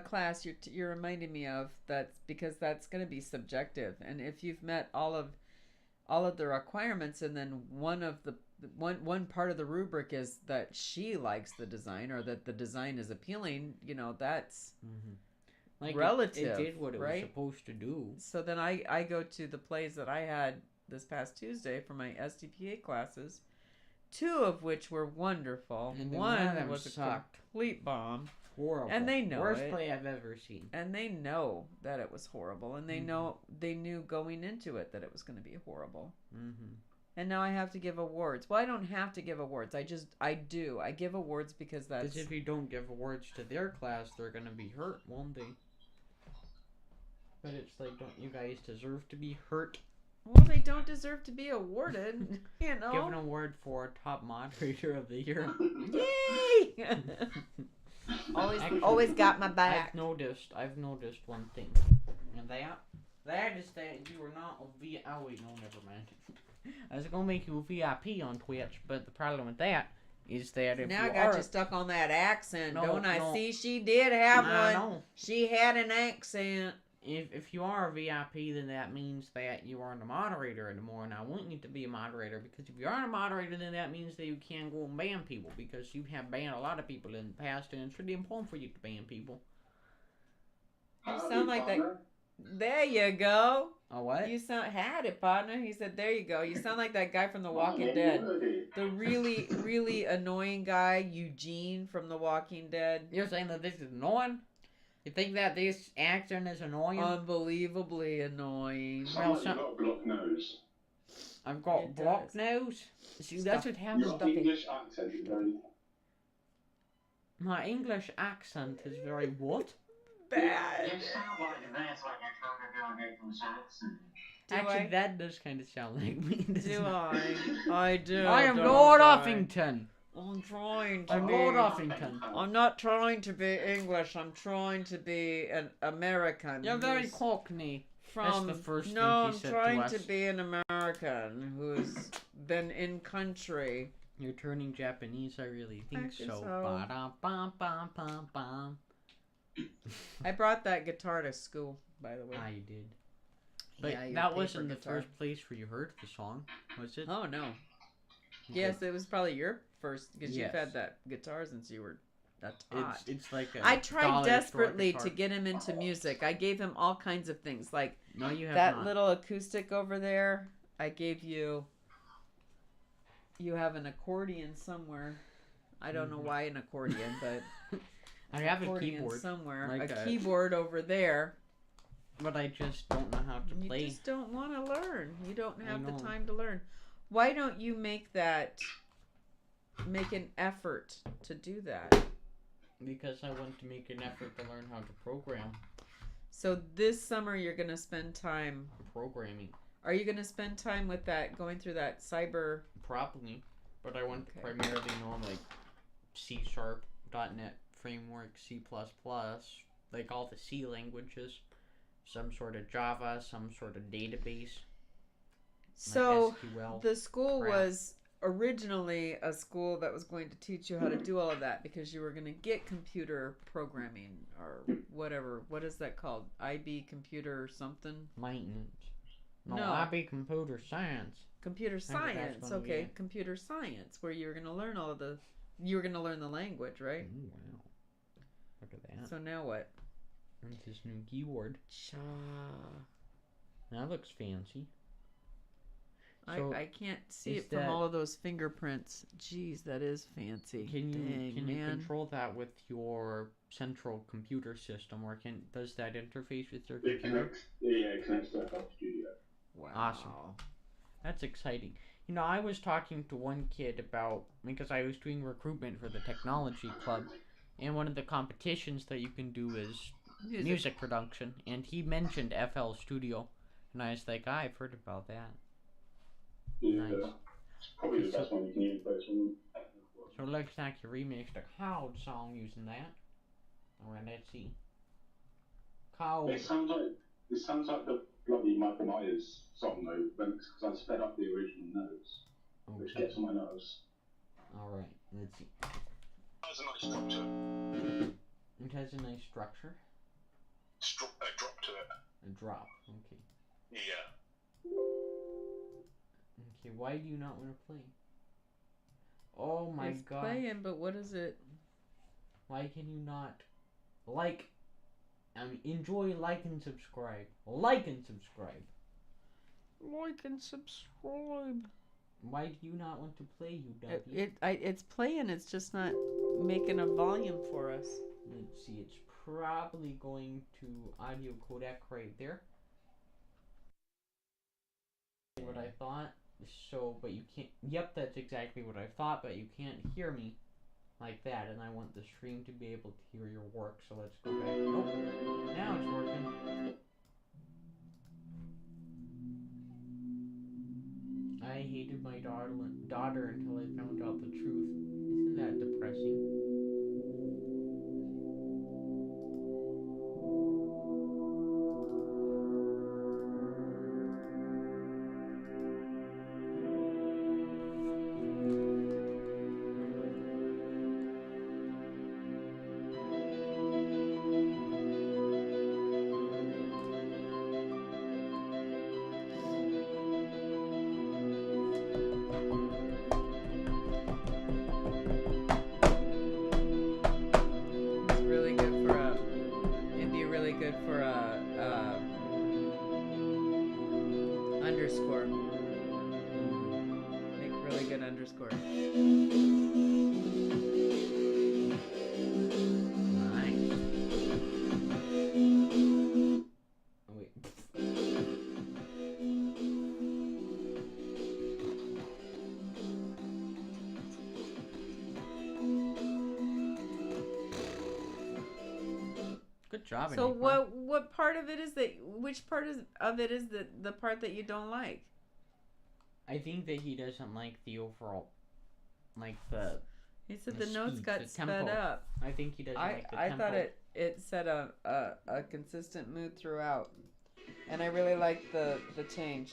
class you're reminding me of, that's because that's going to be subjective, and if you've met all of the requirements, and then one part of the rubric is that she likes the design, or that the design is appealing, that's Like relative. It did what it right? was supposed to do. So then I go to the plays that I had this past Tuesday for my SDPA classes, 2 of which were wonderful. And one was sucked. a complete bomb. Horrible. And they know Worst it. play I've ever seen. And they know that it was horrible, and they knew going into it that it was going to be horrible. Mm-hmm. And now I have to give awards. Well, I don't have to give awards. I do. I give awards because that's... Because if you don't give awards to their class, they're going to be hurt, won't they? But it's like, don't you guys deserve to be hurt? Well, they don't deserve to be awarded, Give an award for top moderator of the year. Yay! always got my back. I've noticed one thing. And that is that you are not a VIP. Oh wait, no, never mind. I was gonna make you a VIP on Twitch, but the problem with that is that if now you I got are, you stuck on that accent, No, don't I? no. See, she did have I one. know. She had an accent. If you are a VIP, then that means that you aren't a moderator anymore, and I want you to be a moderator, because if you aren't a moderator, then that means that you can't go and ban people, because you have banned a lot of people in the past, and it's really important for you to ban people. You sound like that. There you go. Oh, what? You sound had it, partner. He said, "There you go." You sound like that guy from The Walking Dead. The really, really annoying guy, Eugene from The Walking Dead. You're saying that this is annoying? You think that this accent is annoying? Unbelievably annoying. Sounds like you've got a blocked nose. I've got It blocked does. nose. See, that's what happens. Your English accent is very My English accent is very what? Bad. You sound like that's like you're trying to do an English accent. Actually, I? that does kind of sound like me. Do I? I do. I am don't Lord I? Uffington. I'm trying to I'm be. Lord Uffington. I'm not trying to be English. I'm trying to be an American. You're very who's cockney. from. That's the first no, thing I'm he said trying to to us. be an American who's been in country. You're turning Japanese, I really think I think so. so. Ba-da-bum-bum-bum-bum. I brought that guitar to school, by the way. I did. But Yeah, your that paper wasn't the guitar. first place where you heard the song, was it? Oh no. Yes, it was probably your first, because Yes. you've had that guitar since you were a tot. It's like a I tried dollar store desperately guitar. to get him into music. I gave him all kinds of things, like No, you have that not. little acoustic over there. I gave you. You have an accordion somewhere. I don't know why an accordion, but I have a accordion keyboard, somewhere. like a a- keyboard over there. but I just don't know how to You play. just don't want to learn. You don't have the know. time to learn. Why don't you make an effort to do that? Because I want to make an effort to learn how to program. So this summer you're going to spend time. Programming. Are you going to spend time with that, going through that cyber? Probably. But I want to Okay. primarily know like C#, .NET Framework, C++, like all the C languages, some sort of Java, some sort of database. So like SQL. the school crap. was originally a school that was going to teach you how to do all of that, because you were going to get computer programming or whatever. What is that called? IB computer something? Maintenance. No, No. that'd be computer science. Computer think that's science. gonna be Okay, it. computer science, where you're gonna learn all of the. You're gonna learn the language, right? Ooh, wow. Look at that. So now what? That's his new keyword. Cha. That looks fancy. I, So, I can't see is it from that- all of those fingerprints. Jeez, that is fancy. Can you Dang, you man. control that with your central computer system, or does that interface with your It computer? connects. Yeah, it connects to FL Studio. Wow. Awesome. That's exciting. You know, I was talking to one kid about, because I was doing recruitment for the technology club, and one of the competitions that you can do is music production, and he mentioned FL Studio, and I was like, I've heard about that. Yeah, Nice. it's probably the best one you can use for this one. So it looks like you remixed a Cloud song using that. Alright, let's see. Cloud. It sounds like the bloody Michael Myers song though, because I sped up the original notes, which Okay. gets on my nerves. Alright, let's see. That's a nice structure. It has a nice structure. A drop to it. A drop. Okay. Yeah. Okay, why do you not want to play? Oh my It's god. playing, but what is it? Why can you not enjoy, like, and subscribe. Like and subscribe. Like and subscribe. Why do you not want to play, you W? It's playing. It's just not making a volume for us. Let's see, it's probably going to audio codec right there. What I thought. So, but you can't. Yep, that's exactly what I thought, but you can't hear me like that, and I want the stream to be able to hear your work, so let's go back. Nope, now it's working. I hated my daughter until I found out the truth. Isn't that depressing? It's really good for a. It'd be really good for a underscore. Make really good underscore. Nice. Oh, wait. Good job, So Enigma. what part of it is that? Which part of it is the part that you don't like? I think that he doesn't like the overall, like the. He said The the notes speed, got the sped tempo. up. I think he doesn't like the I tempo. thought it set a consistent mood throughout, and I really liked the change.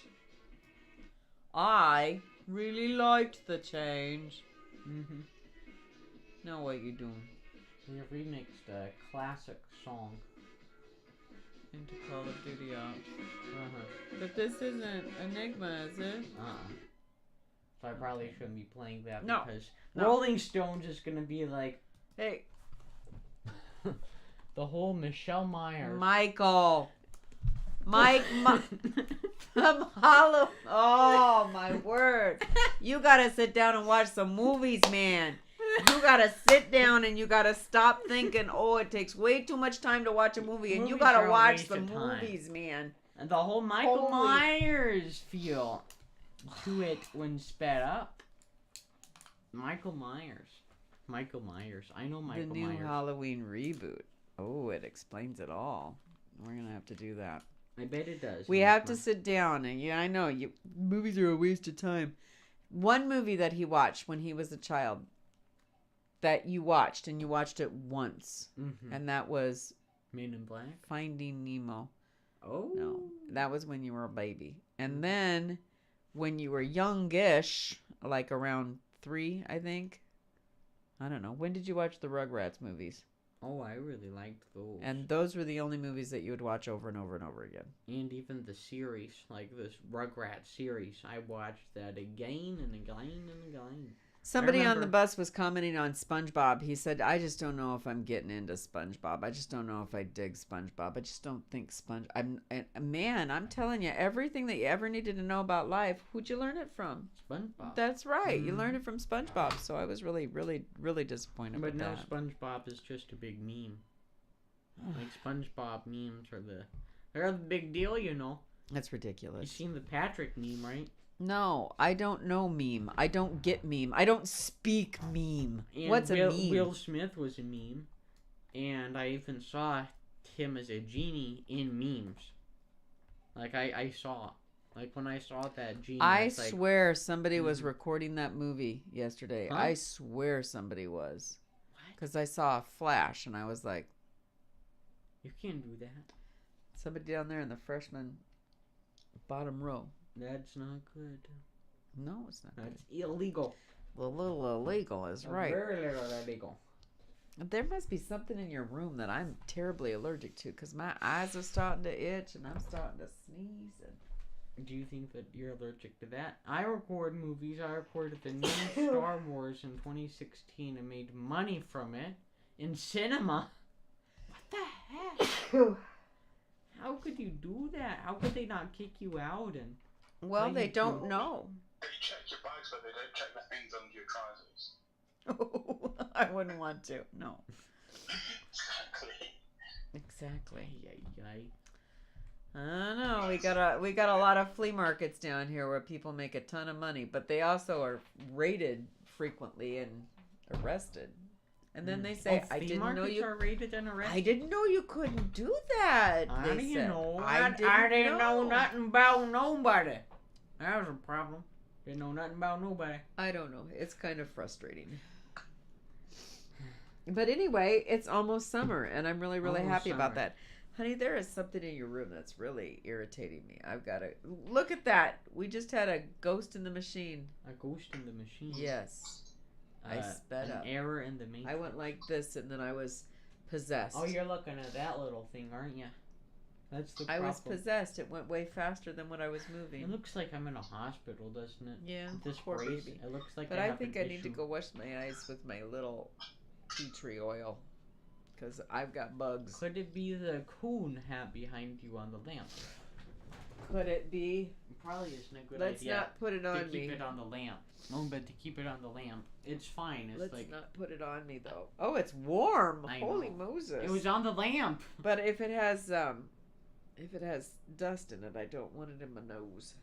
I really liked the change. Mm-hmm. Now what you doing? We have remixed a classic song. Into Call of Duty ops. Uh-huh. But this isn't Enigma, is it? So I probably shouldn't be playing that No. because No. Rolling Stones is gonna be like Hey, the whole Michelle Myers. Michael. Hollow. Oh my word! You gotta sit down and watch some movies, man. You gotta sit down and you gotta stop thinking, oh, it takes way too much time to watch a movie, and you Movies gotta are a watch waste the of time. movies, man. And the whole Michael Holy- Myers feel to it when sped up. Michael Myers. I know Michael the new Myers. Halloween reboot. Oh, it explains it all. We're gonna have to do that. I bet it does. We have to Enigma. sit down, and I know movies are a waste of time. One movie that he watched when he was a child, that you watched, and you watched it once, Mhm. and that was Men in Black. Finding Nemo. Oh No, that was when you were a baby. And then when you were youngish, like around 3, I think. I don't know. When did you watch the Rugrats movies? Oh, I really liked those. And those were the only movies that you would watch over and over and over again. And even the series, like this Rugrats series, I watched that again and again and again. Somebody on the remember- bus was commenting on SpongeBob. He said, I just don't know if I'm getting into SpongeBob. I just don't know if I dig SpongeBob. I just don't think I'm telling you, everything that you ever needed to know about life, who'd you learn it from? SpongeBob. That's right. You Mhm. learned it from SpongeBob. So I was really, really, really disappointed But with now that. SpongeBob is just a big meme. Like SpongeBob memes they're the big deal, you know. That's You ridiculous. seen the Patrick meme, right? No, I don't know meme. I don't get meme. I don't speak meme. And What's a Will, meme? Will Smith was a meme, and I even saw him as a genie in memes. Like I saw, like when I saw that genie, I was like, swear somebody was Mhm. recording that movie yesterday. Huh? I swear somebody was. What? Because I saw a flash and I was like, You can't do that. somebody down there in the freshman bottom row. That's not good. No, it's not. That's illegal. A little illegal is right. Very little illegal. There must be something in your room that I'm terribly allergic to because my eyes are starting to itch and I'm starting to sneeze. And Do you think that you're allergic to that? I record movies. I recorded the new Star Wars in 2016 and made money from it in cinema. What the heck? How could you do that? How could they not kick you out? And well, Well, they you don't do. know. They check your bags, but they don't check the things under your trousers. I wouldn't want to. No. Exactly. Exactly. Ay. I don't know. We got a lot of flea markets down here where people make a ton of money, but they also are raided frequently and arrested. And then they say, "I flea didn't know markets you. are rated and arrested. I didn't know you couldn't do that." How they do you said. know? I didn't know nothing about nobody. That was a problem. Didn't know nothing about nobody. I don't know. It's kind of frustrating. But anyway, it's almost summer, and I'm really, really Almost happy about summer. that. Honey, there is something in your room that's really irritating me. I've got to look at that. We just had a ghost in the machine. A ghost in the machine. Yes. I sped an up. error in the matrix. I went like this, and then I was possessed. Oh, you're looking at that little thing, aren't you? That's the I problem. was possessed. It went way faster than what I was moving. It looks like I'm in a hospital, doesn't it? Yeah, This poor brace, baby. it looks like But I I have think an I need to issue. go wash my eyes with my little tea tree oil. Because I've got bugs. Could it be the coon hat behind you on the lamp? Could it be? Probably isn't a good Let's idea. not put it to on keep me. it on the lamp. No, but to keep it on the lamp, it's fine. It's Let's like not put it on me though. Oh, it's warm. I Holy know. Moses. it was on the lamp. But if it has dust in it, I don't want it in my nose.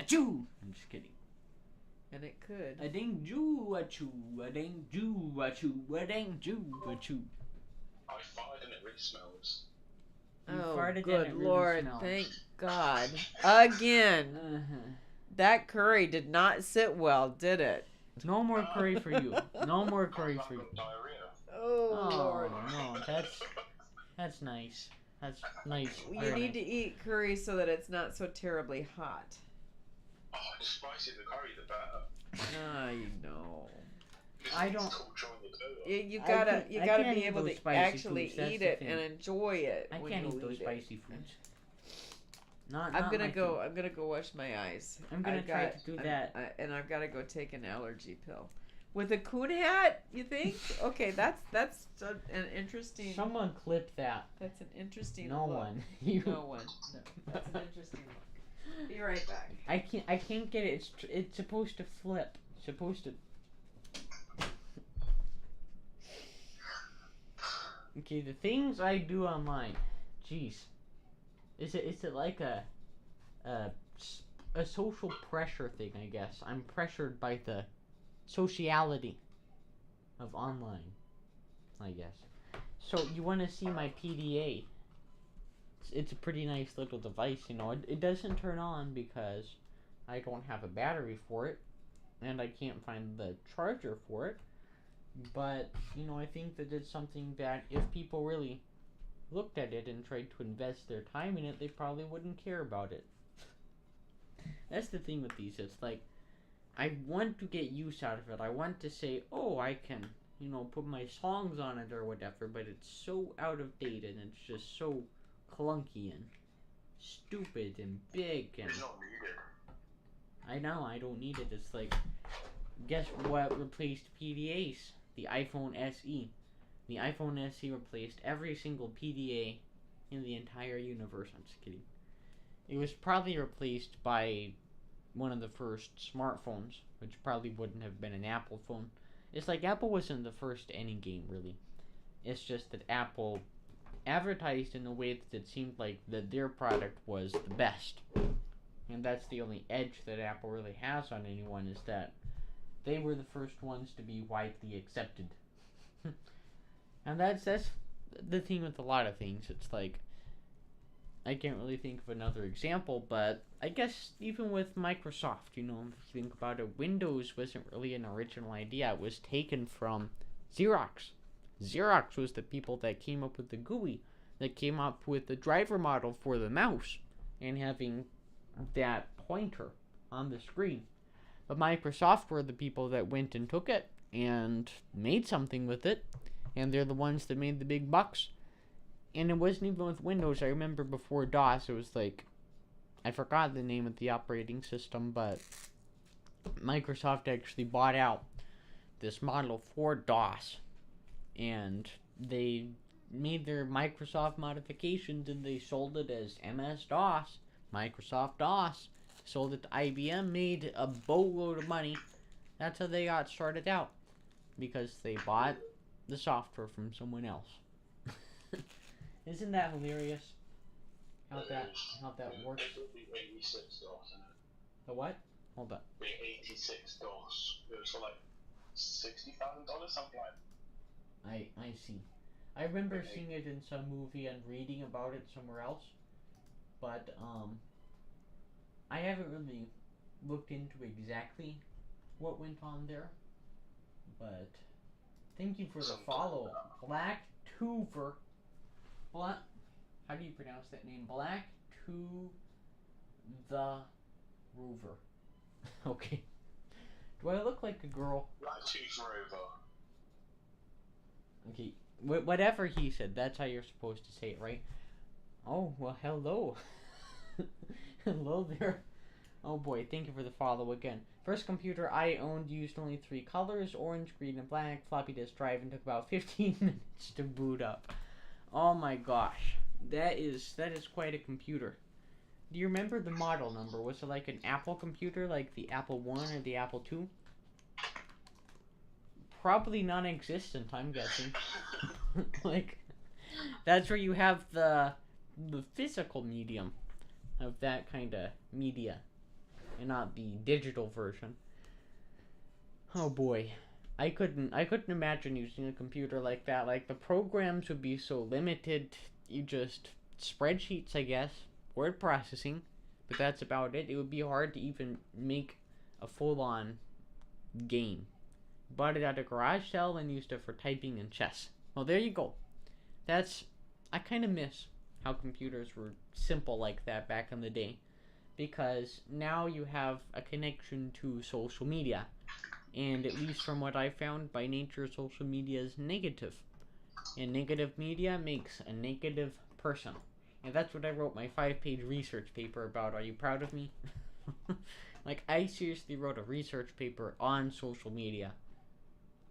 Achoo! I'm just kidding. And it could. A ding joo achoo, a ding joo achoo, a ding joo achoo. I farted and it really smells. You Oh, farted and good it really Lord. smells. Thank God. Again. Uh-huh. That curry did not sit well, did it? No more curry for you. No more curry I've for you. got diarrhea. Oh, Lord. no, that's nice. That's nice. You Very need to nice. eat curry so that it's not so terribly hot. Oh, the spicier the curry, the better. I know. I don't- It's called drawing the dough. You I gotta can't- you I gotta can't be eat able those to spicy actually foods, that's eat the it thing. and enjoy it. I when can't you eat those eat it. spicy foods. Not. I'm not gonna my go. food. I'm gonna go wash my eyes. I'm gonna I've try got- to do I'm- that. and I've got to go take an allergy pill. With a coon hat, you think? Okay, that's an interesting. Someone clip that. That's an interesting. No look. one. You. No one. No, that's an interesting look. Be right back. I can't get it. It's supposed to flip. It's supposed to. Okay, the things I do online. Jeez. Is it like a social pressure thing, I guess. I'm pressured by the sociality of online, I guess. So you want to see my PDA. It's a pretty nice little device, you know. It doesn't turn on because I don't have a battery for it, and I can't find the charger for it. But, you know, I think that it's something that if people really looked at it and tried to invest their time in it, they probably wouldn't care about it. That's the thing with these. It's like, I want to get use out of it. I want to say, oh, I can put my songs on it or whatever, but it's so out of date and it's just so clunky and stupid and big and It's not needed. I know I don't need it. It's like, guess what replaced PDAs? The iPhone SE. The iPhone SE replaced every single PDA in the entire universe. I'm just kidding. It was probably replaced by one of the first smartphones, which probably wouldn't have been an Apple phone. It's like Apple wasn't the first to any game, really. It's just that Apple advertised in a way that it seemed like that their product was the best. And that's the only edge that Apple really has on anyone, is that they were the first ones to be widely accepted. And that's the thing with a lot of things. It's like, I can't really think of another example, but I guess even with Microsoft, if you think about it, Windows wasn't really an original idea. It was taken from Xerox. Xerox was the people that came up with the GUI, that came up with the driver model for the mouse, and having that pointer on the screen. But Microsoft were the people that went and took it and made something with it, and they're the ones that made the big bucks. And it wasn't even with Windows. I remember before DOS, it was like, I forgot the name of the operating system, but Microsoft actually bought out this model for DOS, and they made their Microsoft modifications and they sold it as MS-DOS, Microsoft DOS, sold it to IBM, made a boatload of money. That's how they got started out, because they bought the software from someone else. Isn't that hilarious? How that works? It would be 86 DOS, isn't it? The what? Hold on. Be 86 DOS. It was for like $60,000, something like I see. I remember seeing it in some movie and reading about it somewhere else, but I haven't really looked into exactly what went on there. But thank you for the follow, Black Tuver. Black. How do you pronounce that name? Black to the Rover. Okay. Do I look like a girl? Black Tooth Rover. Okay. Whatever he said, that's how you're supposed to say it, right? Oh, well, hello. Hello there. Oh boy, thank you for the follow again. First computer I owned used only 3 colors, orange, green, and black, floppy disk drive, and took about 15 minutes to boot up. Oh my gosh. That is quite a computer. Do you remember the model number? Was it like an Apple computer, like the Apple I or the Apple II? Probably non-existent, I'm guessing. Like, that's where you have the physical medium of that kind of media, and not the digital version. Oh boy. I couldn't imagine using a computer like that. Like, the programs would be so limited. You just spreadsheets, I guess, word processing, but that's about it. It would be hard to even make a full-on game. Bought it at a garage sale and used it for typing and chess. Well, there you go. I kind of miss how computers were simple like that back in the day, because now you have a connection to social media. And at least from what I found, by nature, social media is negative. And negative media makes a negative person. And that's what I wrote my 5-page research paper about. Are you proud of me? Like, I seriously wrote a research paper on social media.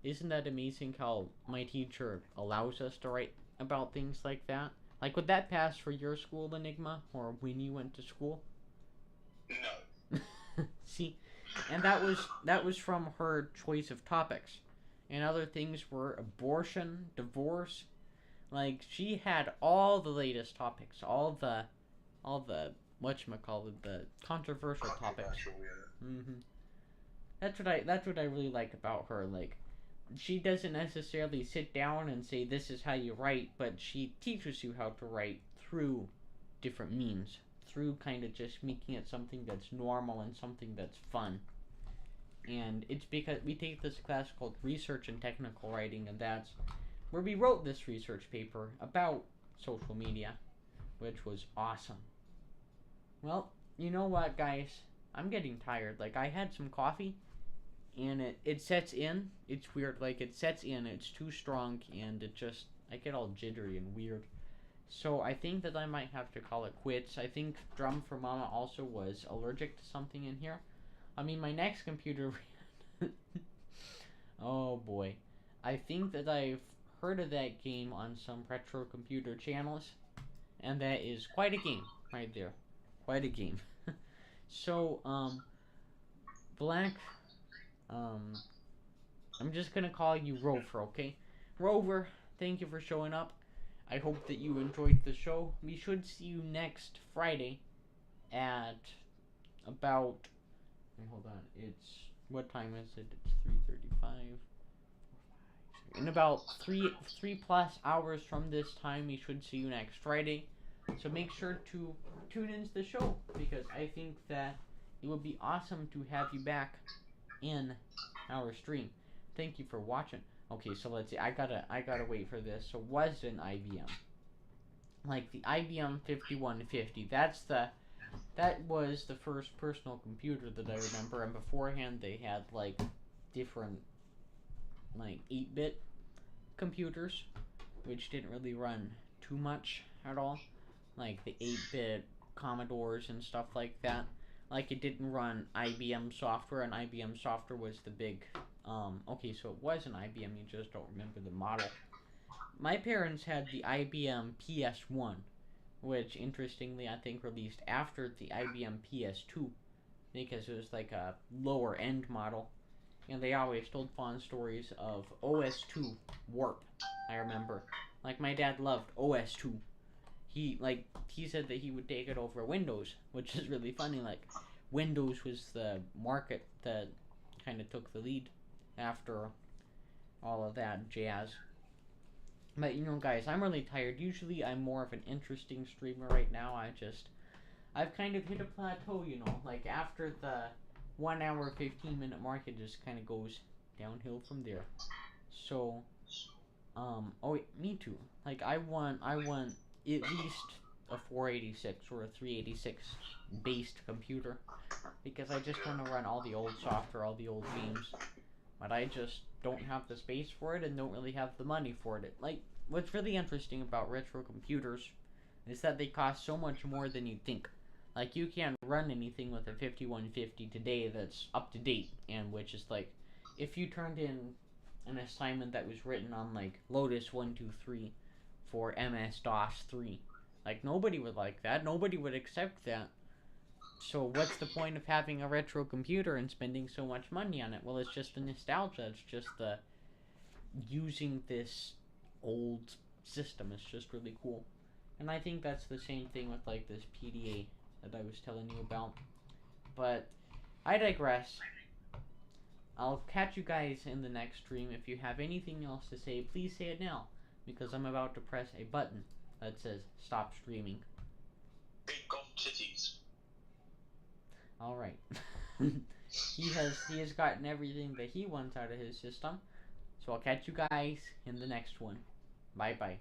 Isn't that amazing how my teacher allows us to write about things like that? Like, would that pass for your school, Enigma? Or when you went to school? No. See? And that was from her choice of topics. And other things were abortion, divorce. Like, she had all the latest topics, all the whatchamacallit, the controversial topics. Mm-hmm. That's what I really like about her. Like, she doesn't necessarily sit down and say this is how you write, but she teaches you how to write through different means, through kind of just making it something that's normal and something that's fun. And it's because we take this class called Research and Technical Writing, and that's where we wrote this research paper about social media, which was awesome. Well, you know what, guys? I'm getting tired. Like, I had some coffee, and it sets in. It's weird. Like, it sets in. It's too strong, and I get all jittery and weird. So I think that I might have to call it quits. I think Drum for Mama also was allergic to something in here. I mean, my next computer. Oh boy. I think that I've heard of that game on some retro computer channels, and that is quite a game right there. Quite a game. So, Black, I'm just gonna call you Rover, okay? Rover, thank you for showing up. I hope that you enjoyed the show. We should see you next Friday at about. Hold on. What time is it? It's 3:35. In about three plus hours from this time, we should see you next Friday. So make sure to tune into the show, because I think that it would be awesome to have you back in our stream. Thank you for watching. Okay, so let's see. I gotta wait for this. So was an IBM, like the IBM 5150. That was the first personal computer that I remember, and beforehand they had like different like 8-bit computers, which didn't really run too much at all, like the 8-bit Commodores and stuff like that. Like, it didn't run IBM software, and IBM software was the big, okay, so it was an IBM, you just don't remember the model. My parents had the IBM PS1, which, interestingly, I think released after the IBM PS2, because it was like a lower end model, and they always told fond stories of OS2 Warp, I remember. Like, my dad loved OS2. He said that he would take it over Windows, which is really funny. Like, Windows was the market that kind of took the lead after all of that jazz. But, guys, I'm really tired. Usually I'm more of an interesting streamer. Right now I've kind of hit a plateau, like after the 1 hour 15-minute mark, it just kind of goes downhill from there. So, oh wait, me too. Like, I want at least a 486 or a 386 based computer, because I just want to run all the old software, all the old games, but I just don't have the space for it and don't really have the money for it. Like, what's really interesting about retro computers is that they cost so much more than you'd think. Like, you can't run anything with a 5150 today that's up to date, and which is like, if you turned in an assignment that was written on like Lotus 123 for MS-DOS 3. Like, nobody would like that. Nobody would accept that. So what's the point of having a retro computer and spending so much money on it? Well, it's just the nostalgia. It's just the using this old system. It's just really cool. And I think that's the same thing with like this PDA that I was telling you about. But I digress. I'll catch you guys in the next stream. If you have anything else to say, please say it now, because I'm about to press a button that says stop streaming. Big gold titties. Alright. He has gotten everything that he wants out of his system. So I'll catch you guys in the next one. Bye bye.